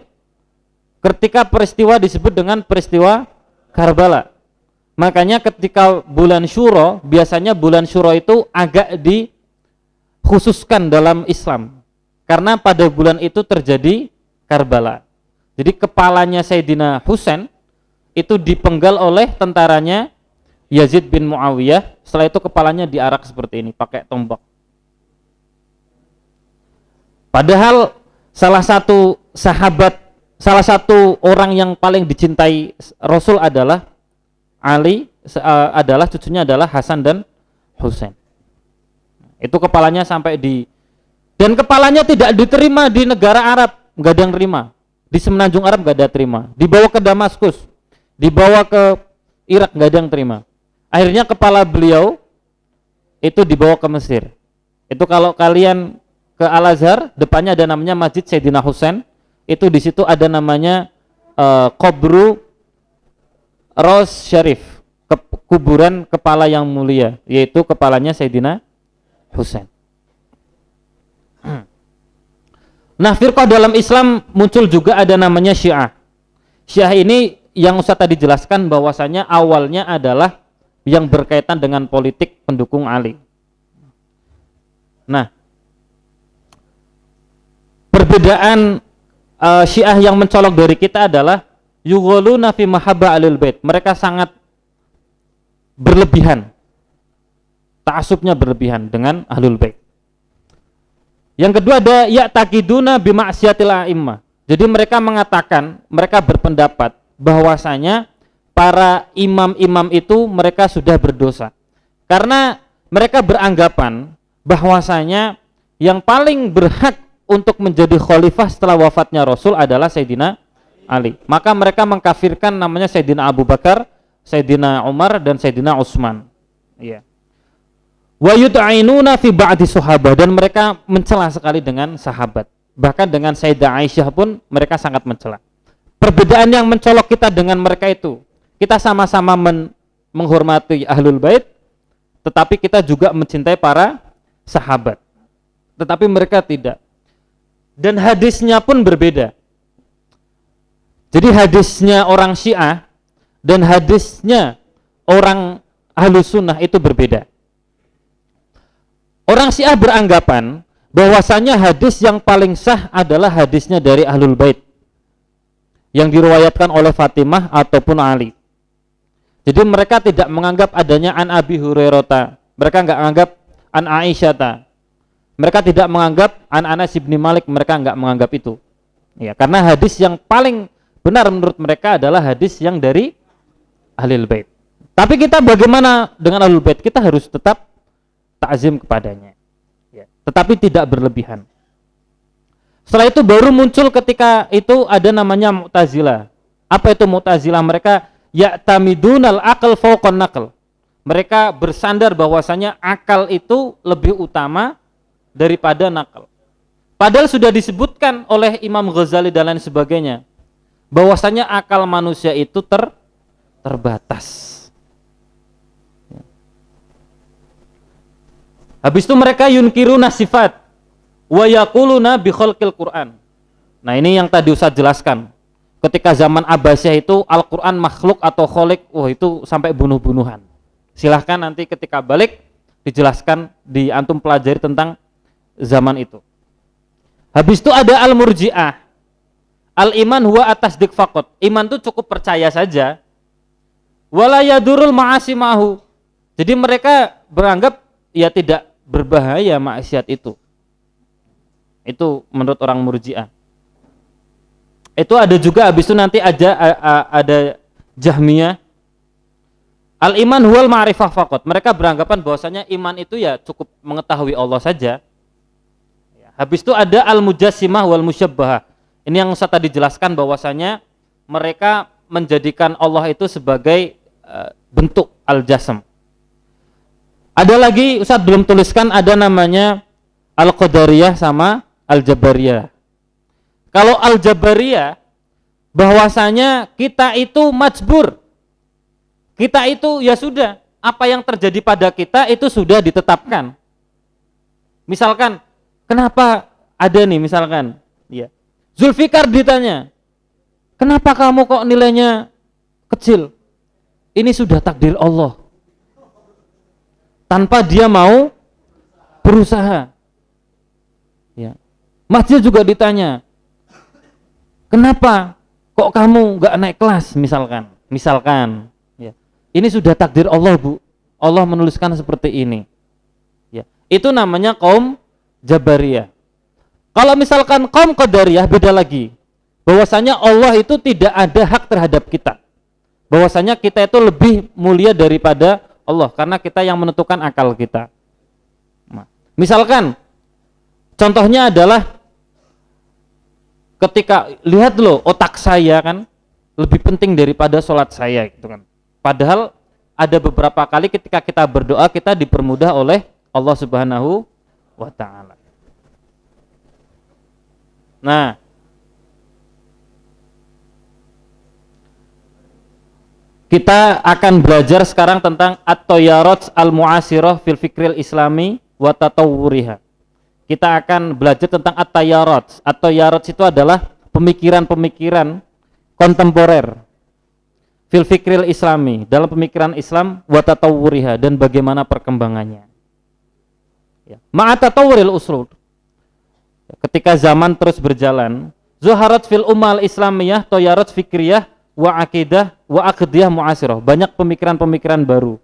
Ketika peristiwa disebut dengan peristiwa Karbala. Makanya ketika bulan Syuro, biasanya bulan Syuro itu agak dikhususkan dalam Islam. Karena pada bulan itu terjadi Karbala. Jadi kepalanya Sayyidina Husain itu dipenggal oleh tentaranya Yazid bin Muawiyah. Setelah itu kepalanya diarak seperti ini, pakai tombak. Padahal salah satu orang yang paling dicintai Rasul adalah Ali, adalah cucunya adalah Hasan dan Husain. Itu kepalanya sampai dan kepalanya tidak diterima di negara Arab, nggak ada yang terima. Di semenanjung Arab nggak ada terima. Dibawa ke Damaskus, dibawa ke Irak, nggak ada yang terima. Akhirnya kepala beliau itu dibawa ke Mesir. Itu kalau kalian ke Al-Azhar, depannya ada namanya Masjid Sayyidina Husain. Itu di situ ada namanya Qabru Ros Syarif, kuburan kepala yang mulia, yaitu kepalanya Sayyidina Husain. Nah, firqah dalam Islam muncul juga ada namanya Syiah. Syiah ini yang Ustaz tadi jelaskan bahwasanya awalnya adalah yang berkaitan dengan politik pendukung Ali. Nah, perbedaan Syiah yang mencolok dari kita adalah yughaluna fi mahabbah alil bait. Mereka sangat berlebihan, ta'assubnya berlebihan dengan ahlul bait. Yang kedua ada ya'taqiduna bi ma'siyatil a'immah. Jadi mereka mengatakan, mereka berpendapat bahwasanya para imam-imam itu mereka sudah berdosa. Karena mereka beranggapan bahwasanya yang paling berhak untuk menjadi khalifah setelah wafatnya Rasul adalah Sayyidina Ali. Maka mereka mengkafirkan namanya Sayyidina Abu Bakar, Sayyidina Umar, dan Sayyidina Utsman. Iya. Wa yut'inuna fi ba'di sahabat, dan mereka mencela sekali dengan sahabat. Bahkan dengan Sayyidah Aisyah pun mereka sangat mencela. Perbedaan yang mencolok kita dengan mereka itu, kita sama-sama menghormati Ahlul Bait, tetapi kita juga mencintai para sahabat. Tetapi mereka tidak. Dan hadisnya pun berbeda. Jadi hadisnya orang Syiah dan hadisnya orang Ahlus Sunnah itu berbeda. Orang Syiah beranggapan bahwasanya hadis yang paling sah adalah hadisnya dari Ahlul Bait yang diriwayatkan oleh Fatimah ataupun Ali. Jadi mereka tidak menganggap adanya an Abi Hurairah, mereka enggak menganggap an Aisyah, mereka tidak menganggap an Anas bin Malik, mereka enggak menganggap itu. Ya, karena hadis yang paling benar menurut mereka adalah hadis yang dari Ahlul Bait. Tapi kita bagaimana dengan Ahlul Bait? Kita harus tetap ta'zim kepadanya. Ya, tetapi tidak berlebihan. Setelah itu baru muncul ketika itu ada namanya Mu'tazilah. Apa itu Mu'tazilah? Mereka ya'tamidunal aql fawqan naql. Mereka bersandar bahwasanya akal itu lebih utama daripada nakal. Padahal sudah disebutkan oleh Imam Ghazali dan lain sebagainya bahwasanya akal manusia itu terbatas. Habis itu mereka yunkiruna sifat wa yaquluna bi khalqil Qur'an. Nah, ini yang tadi Ustaz jelaskan. Ketika zaman Abbasiyah itu Al-Quran makhluk atau kholik, itu sampai bunuh-bunuhan. Silahkan nanti ketika balik dijelaskan, di antum pelajari tentang zaman itu. Habis itu ada Al-Murji'ah. Al-iman huwa atasdik faqat. Iman itu cukup percaya saja. Wala yadurul ma'asi ma'hu. Jadi mereka beranggap ya tidak berbahaya maksiat itu. Itu menurut orang Murji'ah. Itu ada juga, habis itu nanti ada Jahmiyah. Al-iman huwal ma'rifah faqat. Mereka beranggapan bahwasanya iman itu ya cukup mengetahui Allah saja. Habis itu ada al-mujassimah wal musyabbahah. Ini yang Ustaz tadi jelaskan bahwasanya mereka menjadikan Allah itu sebagai bentuk al-jasam. Ada lagi Ustaz belum tuliskan, ada namanya al-qadariyah sama al-jabariyah. Kalau al-jabariyah bahwasanya kita itu majbur. Kita itu ya sudah, apa yang terjadi pada kita itu sudah ditetapkan. Misalkan kenapa ada nih misalkan, ya. Zulfikar ditanya, "Kenapa kamu kok nilainya kecil?" Ini sudah takdir Allah. Tanpa dia mau berusaha. Ya. Masjid juga ditanya, "Kenapa kok kamu nggak naik kelas?" Misalkan, ya. Ini sudah takdir Allah, Bu. Allah menuliskan seperti ini. Ya. Itu namanya kaum Jabariyah. Kalau misalkan kaum Qadariyah beda lagi. Bahwasanya Allah itu tidak ada hak terhadap kita. Bahwasanya kita itu lebih mulia daripada Allah karena kita yang menentukan akal kita. Nah, misalkan contohnya adalah ketika lihat loh otak saya kan lebih penting daripada sholat saya gitu kan. Padahal ada beberapa kali ketika kita berdoa kita dipermudah oleh Allah Subhanahu wa ta'ala. Nah, kita akan belajar sekarang tentang at-tayarat al-mu'asirah fil fikril islami wa tatawwuriha. Kita akan belajar tentang at-tayarat. At-tayarat itu adalah pemikiran-pemikiran kontemporer fil fikril islami, dalam pemikiran Islam wa tatawwuriha, dan bagaimana perkembangannya. Ya. Ma'a tatawwuril usul. Ketika zaman terus berjalan, zuharat fil ummal islamiyah tayarat fikriyah wa aqidah wa aqdiyah mu'asirah. Banyak pemikiran-pemikiran baru.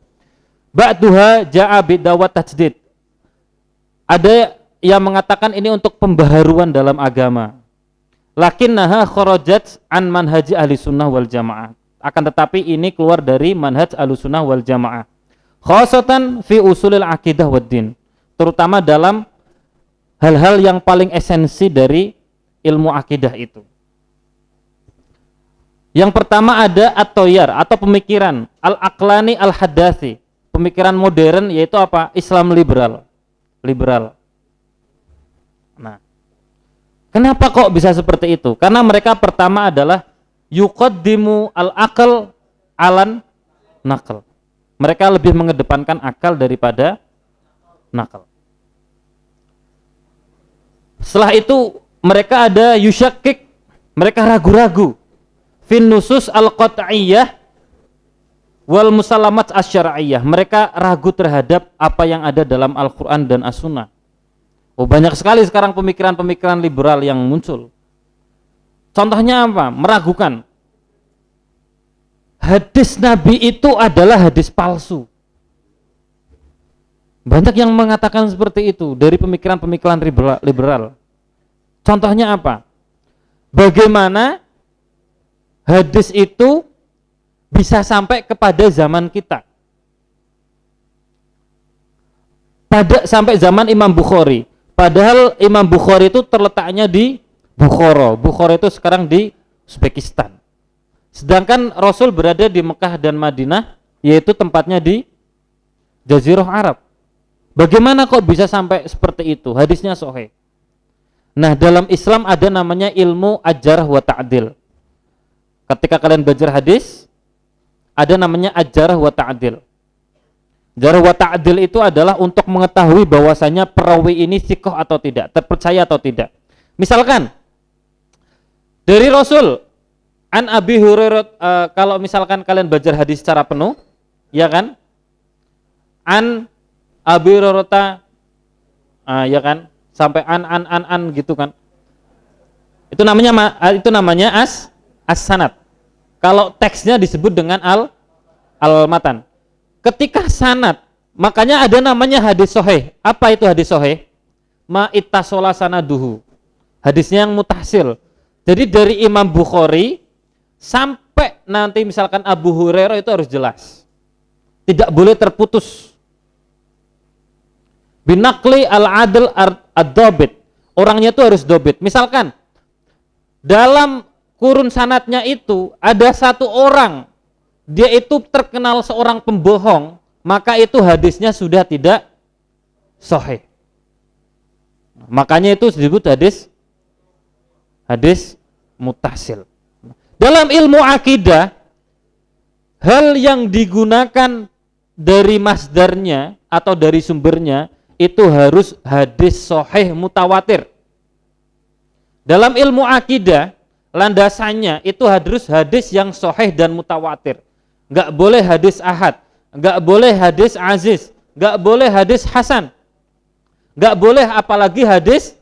Ba'duha ja'a bidawat tajdid. Ada yang mengatakan ini untuk pembaharuan dalam agama. Lakinnaha kharajat an manhaji ahli sunnah wal jamaah. Akan tetapi ini keluar dari manhaj ahli sunnah wal jamaah. Khasatan fi usulil aqidah wad din. Terutama dalam hal-hal yang paling esensi dari ilmu akidah itu. Yang pertama ada at-toyar atau pemikiran al-aqlani al-hadathi, pemikiran modern, yaitu apa? Islam liberal. Nah, kenapa kok bisa seperti itu? Karena mereka pertama adalah yuqaddimu al-aql alan naql. Mereka lebih mengedepankan akal daripada nakal. Setelah itu mereka ada yusyakkik, mereka ragu-ragu fin nusus al-qat'iyyah wal musallamat asy-syar'iyyah. Mereka ragu terhadap apa yang ada dalam Al-Qur'an dan As-Sunnah. Oh, banyak sekali sekarang pemikiran-pemikiran liberal yang muncul. Contohnya apa? Meragukan hadis Nabi itu adalah hadis palsu. Banyak yang mengatakan seperti itu dari pemikiran-pemikiran liberal. Contohnya apa? Bagaimana hadis itu bisa sampai kepada zaman kita? Sampai zaman Imam Bukhari. Padahal Imam Bukhari itu terletaknya di Bukhara. Bukhara itu sekarang di Uzbekistan. Sedangkan Rasul berada di Mekah dan Madinah, yaitu tempatnya di Jazirah Arab. Bagaimana kok bisa sampai seperti itu? Hadisnya sahih. Nah, dalam Islam ada namanya ilmu ajarah wa ta'dil. Ketika kalian belajar hadis, ada namanya ajarah wa ta'dil. Ajarah wa ta'dil itu adalah untuk mengetahui bahwasanya perawi ini thiqah atau tidak, terpercaya atau tidak. Misalkan dari Rasul an Abi Hurairah, kalau misalkan kalian belajar hadis secara penuh, ya kan? An Abi Hurairah, ya kan? Sampai an gitu kan. Itu namanya as-sanad. Kalau teksnya disebut dengan al-matan. Ketika sanad, makanya ada namanya hadis sahih. Apa itu hadis sahih? Ma ittasola sanaduhu. Hadisnya yang mutasil. Jadi dari Imam Bukhari sampai nanti misalkan Abu Hurairah itu harus jelas, tidak boleh terputus. Binakli al-adl ad-dobit, orangnya itu harus dobit. Misalkan dalam kurun sanadnya itu ada satu orang, dia itu terkenal seorang pembohong, maka itu hadisnya sudah tidak sahih. Makanya itu disebut hadis mutasil. Dalam ilmu akidah, hal yang digunakan dari masdarnya atau dari sumbernya itu harus hadis sahih mutawatir. Dalam ilmu akidah, landasannya itu harus hadis yang sahih dan mutawatir. Enggak boleh hadis ahad, enggak boleh hadis aziz, enggak boleh hadis hasan, enggak boleh apalagi hadis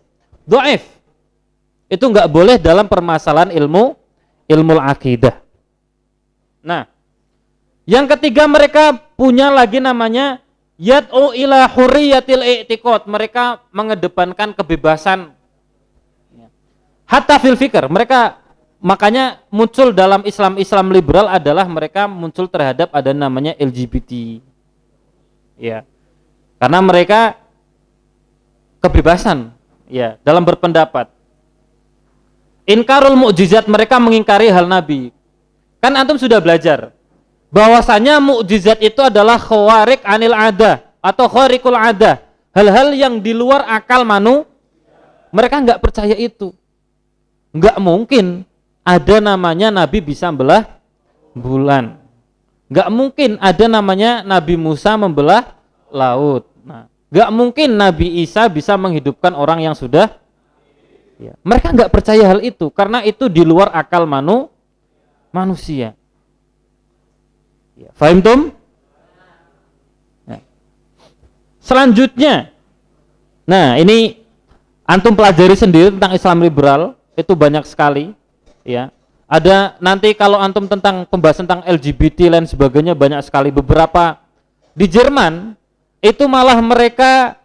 dhaif. Itu enggak boleh dalam permasalahan ilmu akidah. Nah, yang ketiga mereka punya lagi namanya yad'u ila hurriyatil i'tiqad. Mereka mengedepankan kebebasan hatta fil fikr. Mereka makanya muncul dalam Islam liberal adalah mereka muncul terhadap ada namanya LGBT. Ya. Karena mereka kebebasan ya dalam berpendapat. Inkarul mukjizat, mereka mengingkari hal Nabi. Kan antum sudah belajar bahwasanya mukjizat itu adalah khawarik anil ada atau khariqul ada, hal-hal yang di luar akal mereka enggak percaya itu. Enggak mungkin ada namanya Nabi bisa membelah bulan. Enggak mungkin ada namanya Nabi Musa membelah laut. Nah, enggak mungkin Nabi Isa bisa menghidupkan orang yang sudah ya. Mereka enggak percaya hal itu karena itu di luar akal manusia. Ya, faham tum? Ya. Selanjutnya, nah ini antum pelajari sendiri tentang Islam liberal, itu banyak sekali. Ya, ada nanti kalau antum tentang pembahasan tentang LGBT dan sebagainya banyak sekali. Beberapa di Jerman itu malah mereka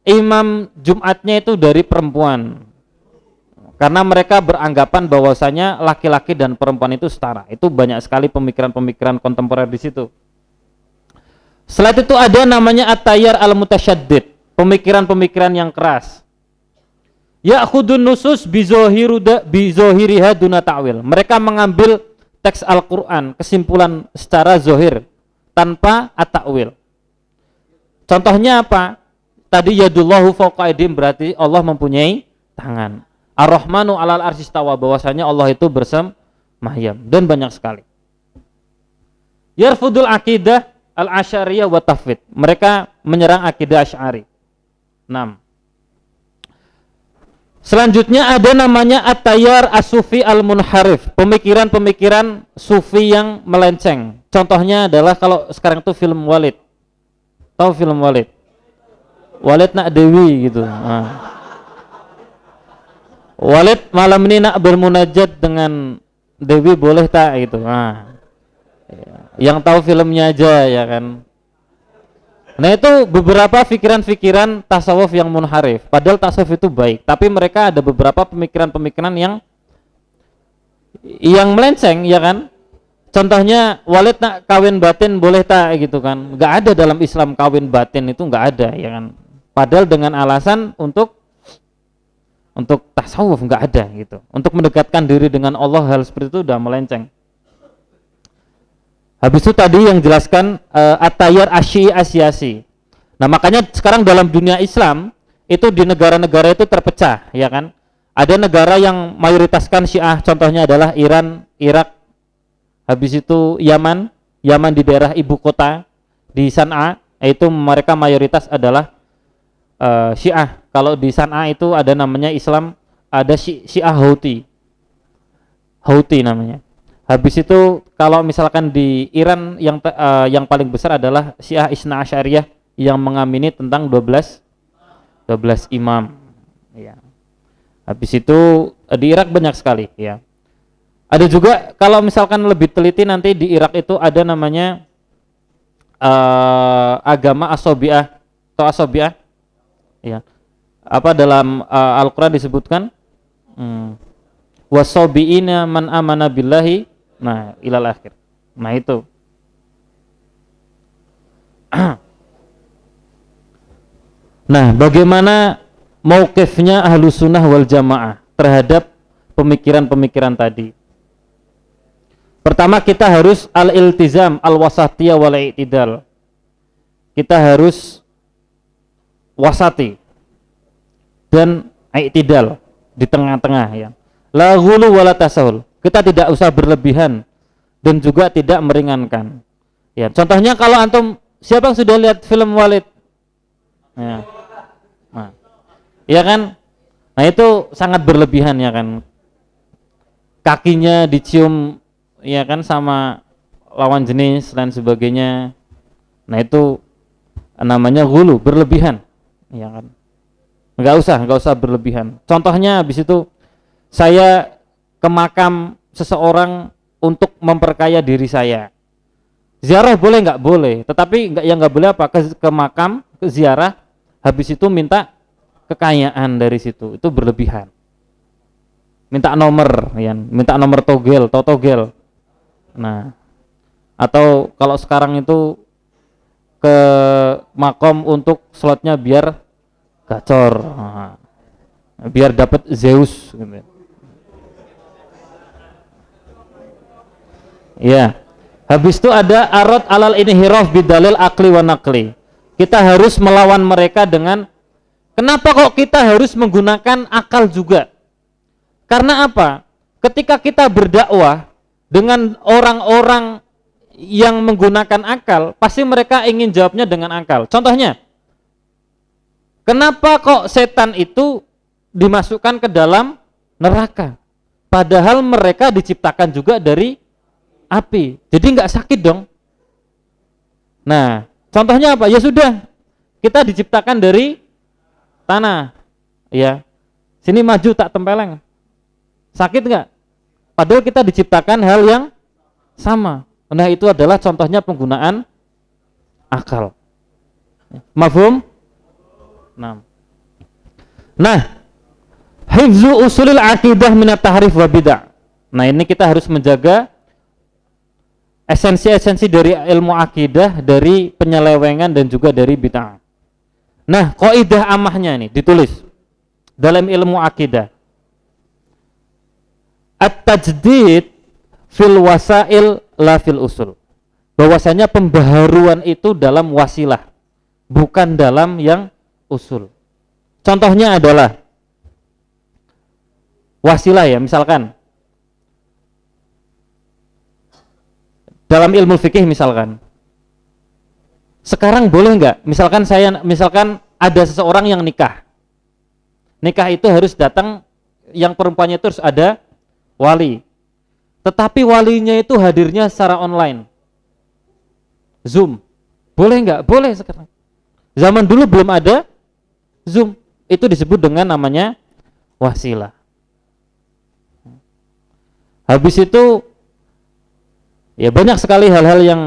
imam Jumatnya itu dari perempuan. Karena mereka beranggapan bahwasanya laki-laki dan perempuan itu setara. Itu banyak sekali pemikiran-pemikiran kontemporer di situ. Setelah itu ada namanya at-tayyar al-mutasyaddid, pemikiran-pemikiran yang keras. Ya'khudun nusus bizohiriha duna ta'wil. Mereka mengambil teks Al-Qur'an, kesimpulan secara zohir tanpa at-ta'wil. Contohnya apa? Tadi yadullahu fawqa aydihim, berarti Allah mempunyai tangan. Ar-Rahmanu 'alal arsy istawa, bahwasanya Allah itu bersemayam, dan banyak sekali. Yarfudul aqidah al-asy'ariyah wa tafwid. Mereka menyerang akidah Asy'ari. 6. Selanjutnya ada namanya at-tayyar as-sufi al-munharif, pemikiran-pemikiran sufi yang melenceng. Contohnya adalah kalau sekarang itu film Walid. Tahu film Walid? Walid nak Dewi gitu. Nah. Walid malam ini nak bermunajat dengan Dewi, boleh tak gitu. Nah. Yang tahu filmnya aja ya kan. Nah, itu beberapa pikiran-pikiran tasawuf yang munharif. Padahal tasawuf itu baik, tapi mereka ada beberapa pemikiran-pemikiran yang melenceng ya kan. Contohnya Walid nak kawin batin boleh tak gitu kan. Enggak ada dalam Islam kawin batin, itu enggak ada ya kan. Padahal dengan alasan untuk tasawuf enggak ada gitu. Untuk mendekatkan diri dengan Allah, hal seperti itu udah melenceng. Habis itu tadi yang jelaskan at-tayyar asy'ari. Nah, makanya sekarang dalam dunia Islam itu di negara-negara itu terpecah ya kan. Ada negara yang mayoritaskan Syiah, contohnya adalah Iran, Irak. Habis itu Yaman di daerah ibu kota di San'a, itu mereka mayoritas adalah Syiah. Kalau di San'a itu ada namanya Islam, ada Syiah Houthi namanya. Habis itu kalau misalkan di Iran yang paling besar adalah Syiah Isna Asy'ariyah yang mengamini tentang 12 imam ya. Habis itu di Irak banyak sekali ya. Ada juga kalau misalkan lebih teliti nanti di Irak itu ada namanya agama Asobiah atau Asobiah ya. Apa dalam Al-Qur'an disebutkan wasobiina man amana billahi, nah ilal akhir. Nah itu nah bagaimana mauqifnya Ahlus Sunnah wal Jamaah terhadap pemikiran-pemikiran tadi? Pertama, kita harus al-iltizam al-wasatiyah wal i'tidal. Kita harus wasati dan i'tidal, di tengah-tengah ya. La ghulu wala tasahul. Kita tidak usah berlebihan dan juga tidak meringankan. Ya, contohnya kalau antum, siapa yang sudah lihat film Walid? Ya. Nah, ya kan? Nah, itu sangat berlebihan ya kan. Kakinya dicium ya kan sama lawan jenis dan sebagainya. Nah, itu namanya ghulu, berlebihan. Ya kan? Enggak usah berlebihan. Contohnya habis itu saya ke makam seseorang untuk memperkaya diri saya. Ziarah boleh nggak? Boleh. Tetapi nggak boleh apa? Ke makam, ke ziarah, habis itu minta kekayaan dari situ. Itu berlebihan. Minta nomor, ya, minta nomor togel, togel. Nah, atau kalau sekarang itu ke makom untuk slotnya biar gacor, biar dapat Zeus gitu. Ya. Habis itu ada arad alal inhiraf bidalil akli wa naqli. Kita harus melawan mereka dengan, kenapa kok kita harus menggunakan akal juga? Karena apa? Ketika kita berdakwah dengan orang-orang yang menggunakan akal, pasti mereka ingin jawabnya dengan akal. Contohnya, kenapa kok setan itu dimasukkan ke dalam neraka? Padahal mereka diciptakan juga dari api, jadi nggak sakit dong. Nah, contohnya apa? Ya sudah, kita diciptakan dari tanah, ya. Sini maju tak tempeleng, sakit nggak? Padahal kita diciptakan hal yang sama. Nah, itu adalah contohnya penggunaan akal. Mafhum? Nah, hifzu usulil aqidah minat tahrif wa bid'ah. Nah, ini kita harus menjaga esensi-esensi dari ilmu akidah, dari penyelewengan dan juga dari bid'ah. Nah, kaidah amahnya ini ditulis. dalam ilmu akidah. At-tajdid fil wasail la fil usul. Bahwasanya pembaharuan itu dalam wasilah, bukan dalam yang usul. Contohnya adalah wasilah ya, misalkan dalam ilmu fikih misalkan. Sekarang boleh nggak? Misalkan ada seseorang yang nikah. Nikah itu harus datang, yang perempuannya itu harus ada wali. Tetapi walinya itu hadirnya secara online. Zoom. Boleh nggak? Boleh sekarang. Zaman dulu belum ada Zoom. Itu disebut dengan namanya wasilah. Habis itu ya banyak sekali hal-hal yang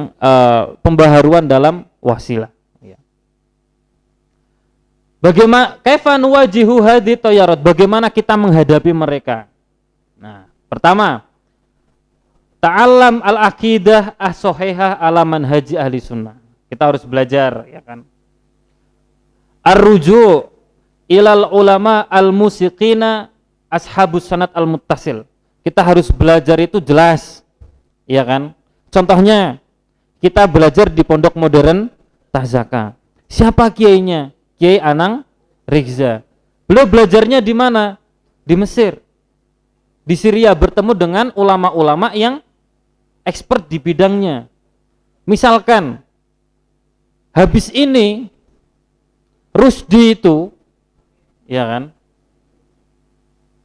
pembaharuan dalam wasilah. Ya. Bagaimana kaifa nuwajihu hadhi tayarat? Bagaimana kita menghadapi mereka? Nah, pertama, ta'allam al-aqidah as-sahihah ala manhaji ahli sunnah. Kita harus belajar, ya kan? Ar-ruju' ilal ulama al-musiqina ashabus sanad al-muttasil. Kita harus belajar itu jelas, ya kan? Contohnya, kita belajar di Pondok Modern Tahzaka. Siapa kiainya? Kiai Anang Rigza. Beliau belajarnya di mana? Di Mesir. Di Syria, bertemu dengan ulama-ulama yang expert di bidangnya. Misalkan habis ini Rusdi itu, ya kan,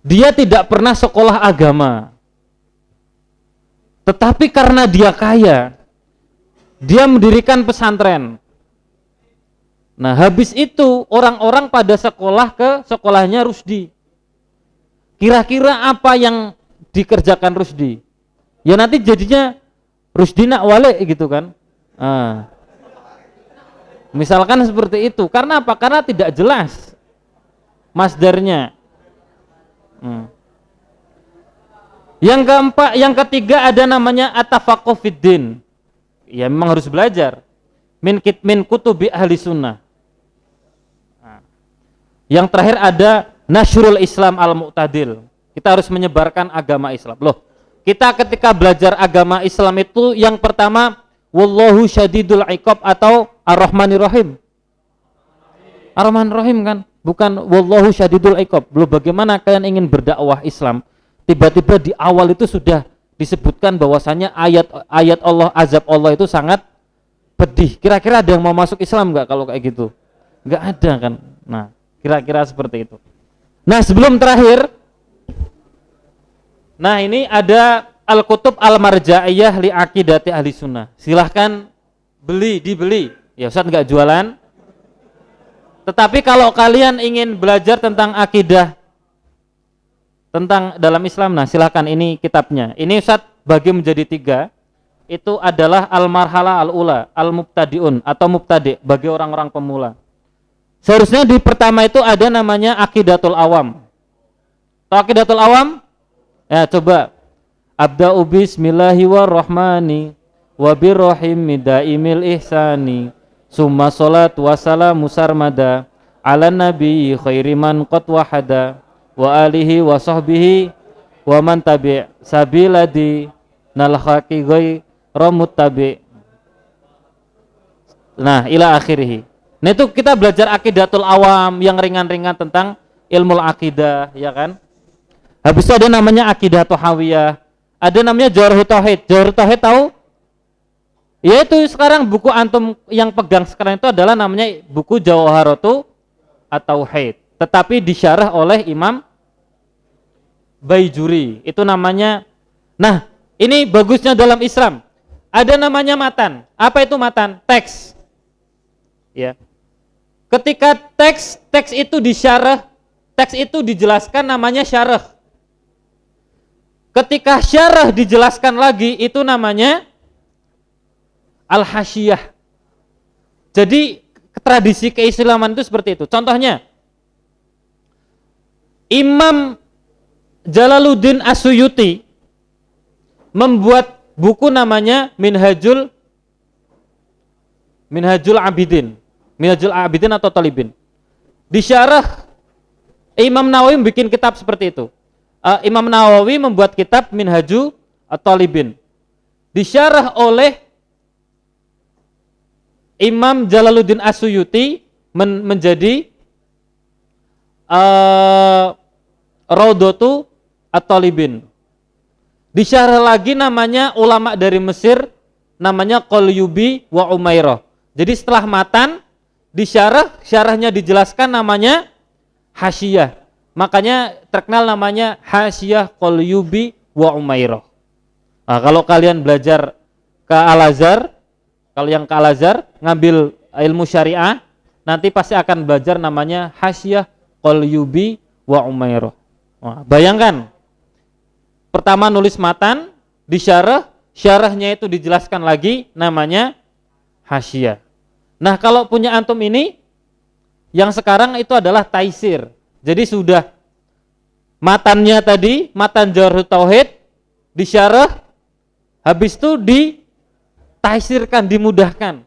dia tidak pernah sekolah agama, tetapi karena dia kaya, dia mendirikan pesantren. Nah, habis itu orang-orang pada sekolah ke sekolahnya Rusdi. Kira-kira apa yang dikerjakan Rusdi? Ya nanti jadinya Rusdi nak wale gitu kan. Misalkan seperti itu. Karena apa? Karena tidak jelas masdarnya. Yang ketiga ada namanya at-tafaqquh fiddin. Ya memang harus belajar. Min kutubi ahli sunnah. Yang terakhir ada nasyrul Islam al-mu'tadil. Kita harus menyebarkan agama Islam. Loh, kita ketika belajar agama Islam itu yang pertama wallahu syadidul iqab atau ar-rahmanir rahim. Ar-rahmanir rahim kan, bukan wallahu syadidul iqab. Loh, bagaimana kalian ingin berdakwah Islam? Tiba-tiba di awal itu sudah disebutkan bahwasanya ayat Allah, azab Allah itu sangat pedih. Kira-kira ada yang mau masuk Islam enggak kalau kayak gitu? Enggak ada kan. Nah, kira-kira seperti itu. Nah, sebelum terakhir, nah ini ada Al-Kutub Al-Marja'iyah li Aqidati Ahli Sunnah. Silahkan dibeli. Ya Ustaz enggak jualan. Tetapi kalau kalian ingin belajar tentang akidah, tentang dalam Islam, nah silahkan, ini kitabnya. Ini Ustaz bagi menjadi 3. Itu adalah Al-Marhala Al-Ula, Al-Mubtadi'un atau Mubtadi' bagi orang-orang pemula. Seharusnya di pertama itu ada namanya Aqidatul Awam. Tahu Aqidatul Awam? Ya coba. Abda'u bismillahirrahmani wa birrahim midaimil ihsani summa salat wa salamu sarmada ala nabi khairi man qad wahada wa alihi wa sahbihi wa man tabi' sabiladi nal haqiqai ramut tabi'. Nah, ila akhirih. Nah itu kita belajar Aqidatul Awam yang ringan-ringan tentang ilmu akidah, ya kan? Habis itu ada namanya Aqidah Thahawiyah, ada namanya Jawharut Tauhid. Jawharut Tauhid tahu? Yaitu sekarang buku antum yang pegang sekarang itu adalah namanya buku Jawharut Tauhid, tetapi disyarah oleh Imam Baijuri. Itu namanya. Nah, ini bagusnya dalam Islam. Ada namanya matan. Apa itu matan? Teks. Ya. Ketika teks itu disyarah, teks itu dijelaskan namanya syarah. Ketika syarah dijelaskan lagi itu namanya al-hasyiyah. Jadi tradisi keislaman itu seperti itu. Contohnya Imam Jalaluddin As-Suyuti membuat buku namanya Minhajul Abidin. Minhajul Abidin atau Talibin. Disyarah Imam Nawawi bikin kitab seperti itu. Imam Nawawi membuat kitab Minhaju At-Talibin. Disyarah oleh Imam Jalaluddin As-Suyuti menjadi Raudhatu At-Talibin. Disyarah lagi namanya ulama dari Mesir, namanya Qalyubi wa Umairah. Jadi setelah matan disyarah, syarahnya dijelaskan namanya Hasyiyah. Makanya terkenal namanya Hasyiyah Qalyubi wa Umairah. Nah, kalau kalian belajar ke Al-Azhar, kalau yang ke Al-Azhar ngambil ilmu syariah, nanti pasti akan belajar namanya Hasyiyah Qalyubi wa Umairah. Nah, bayangkan, pertama nulis matan, disyarah, syarahnya itu dijelaskan lagi, namanya Hasyiyah. Nah, kalau punya antum ini, yang sekarang itu adalah taisir. Jadi sudah matannya tadi, matan Jawharut Tauhid, disyarah, habis itu ditaisirkan, dimudahkan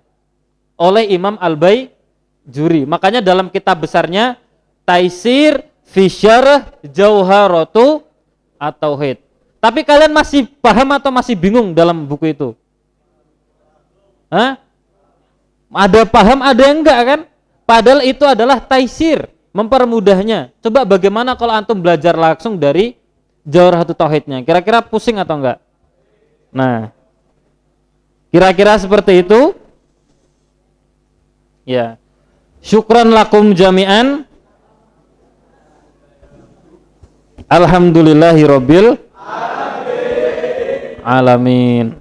oleh Imam Al-Baijuri. Makanya dalam kitab besarnya Taisir fi Syarah Jawharatu At-Tauhid. Tapi kalian masih paham atau masih bingung dalam buku itu? Hah? Ada paham, ada yang enggak kan? Padahal itu adalah taisir, mempermudahnya. Coba bagaimana kalau antum belajar langsung dari Jawharut Tauhidnya? Kira-kira pusing atau enggak? Nah, kira-kira seperti itu. Ya. Syukran lakum jami'an. Alhamdulillahirabbil alamin.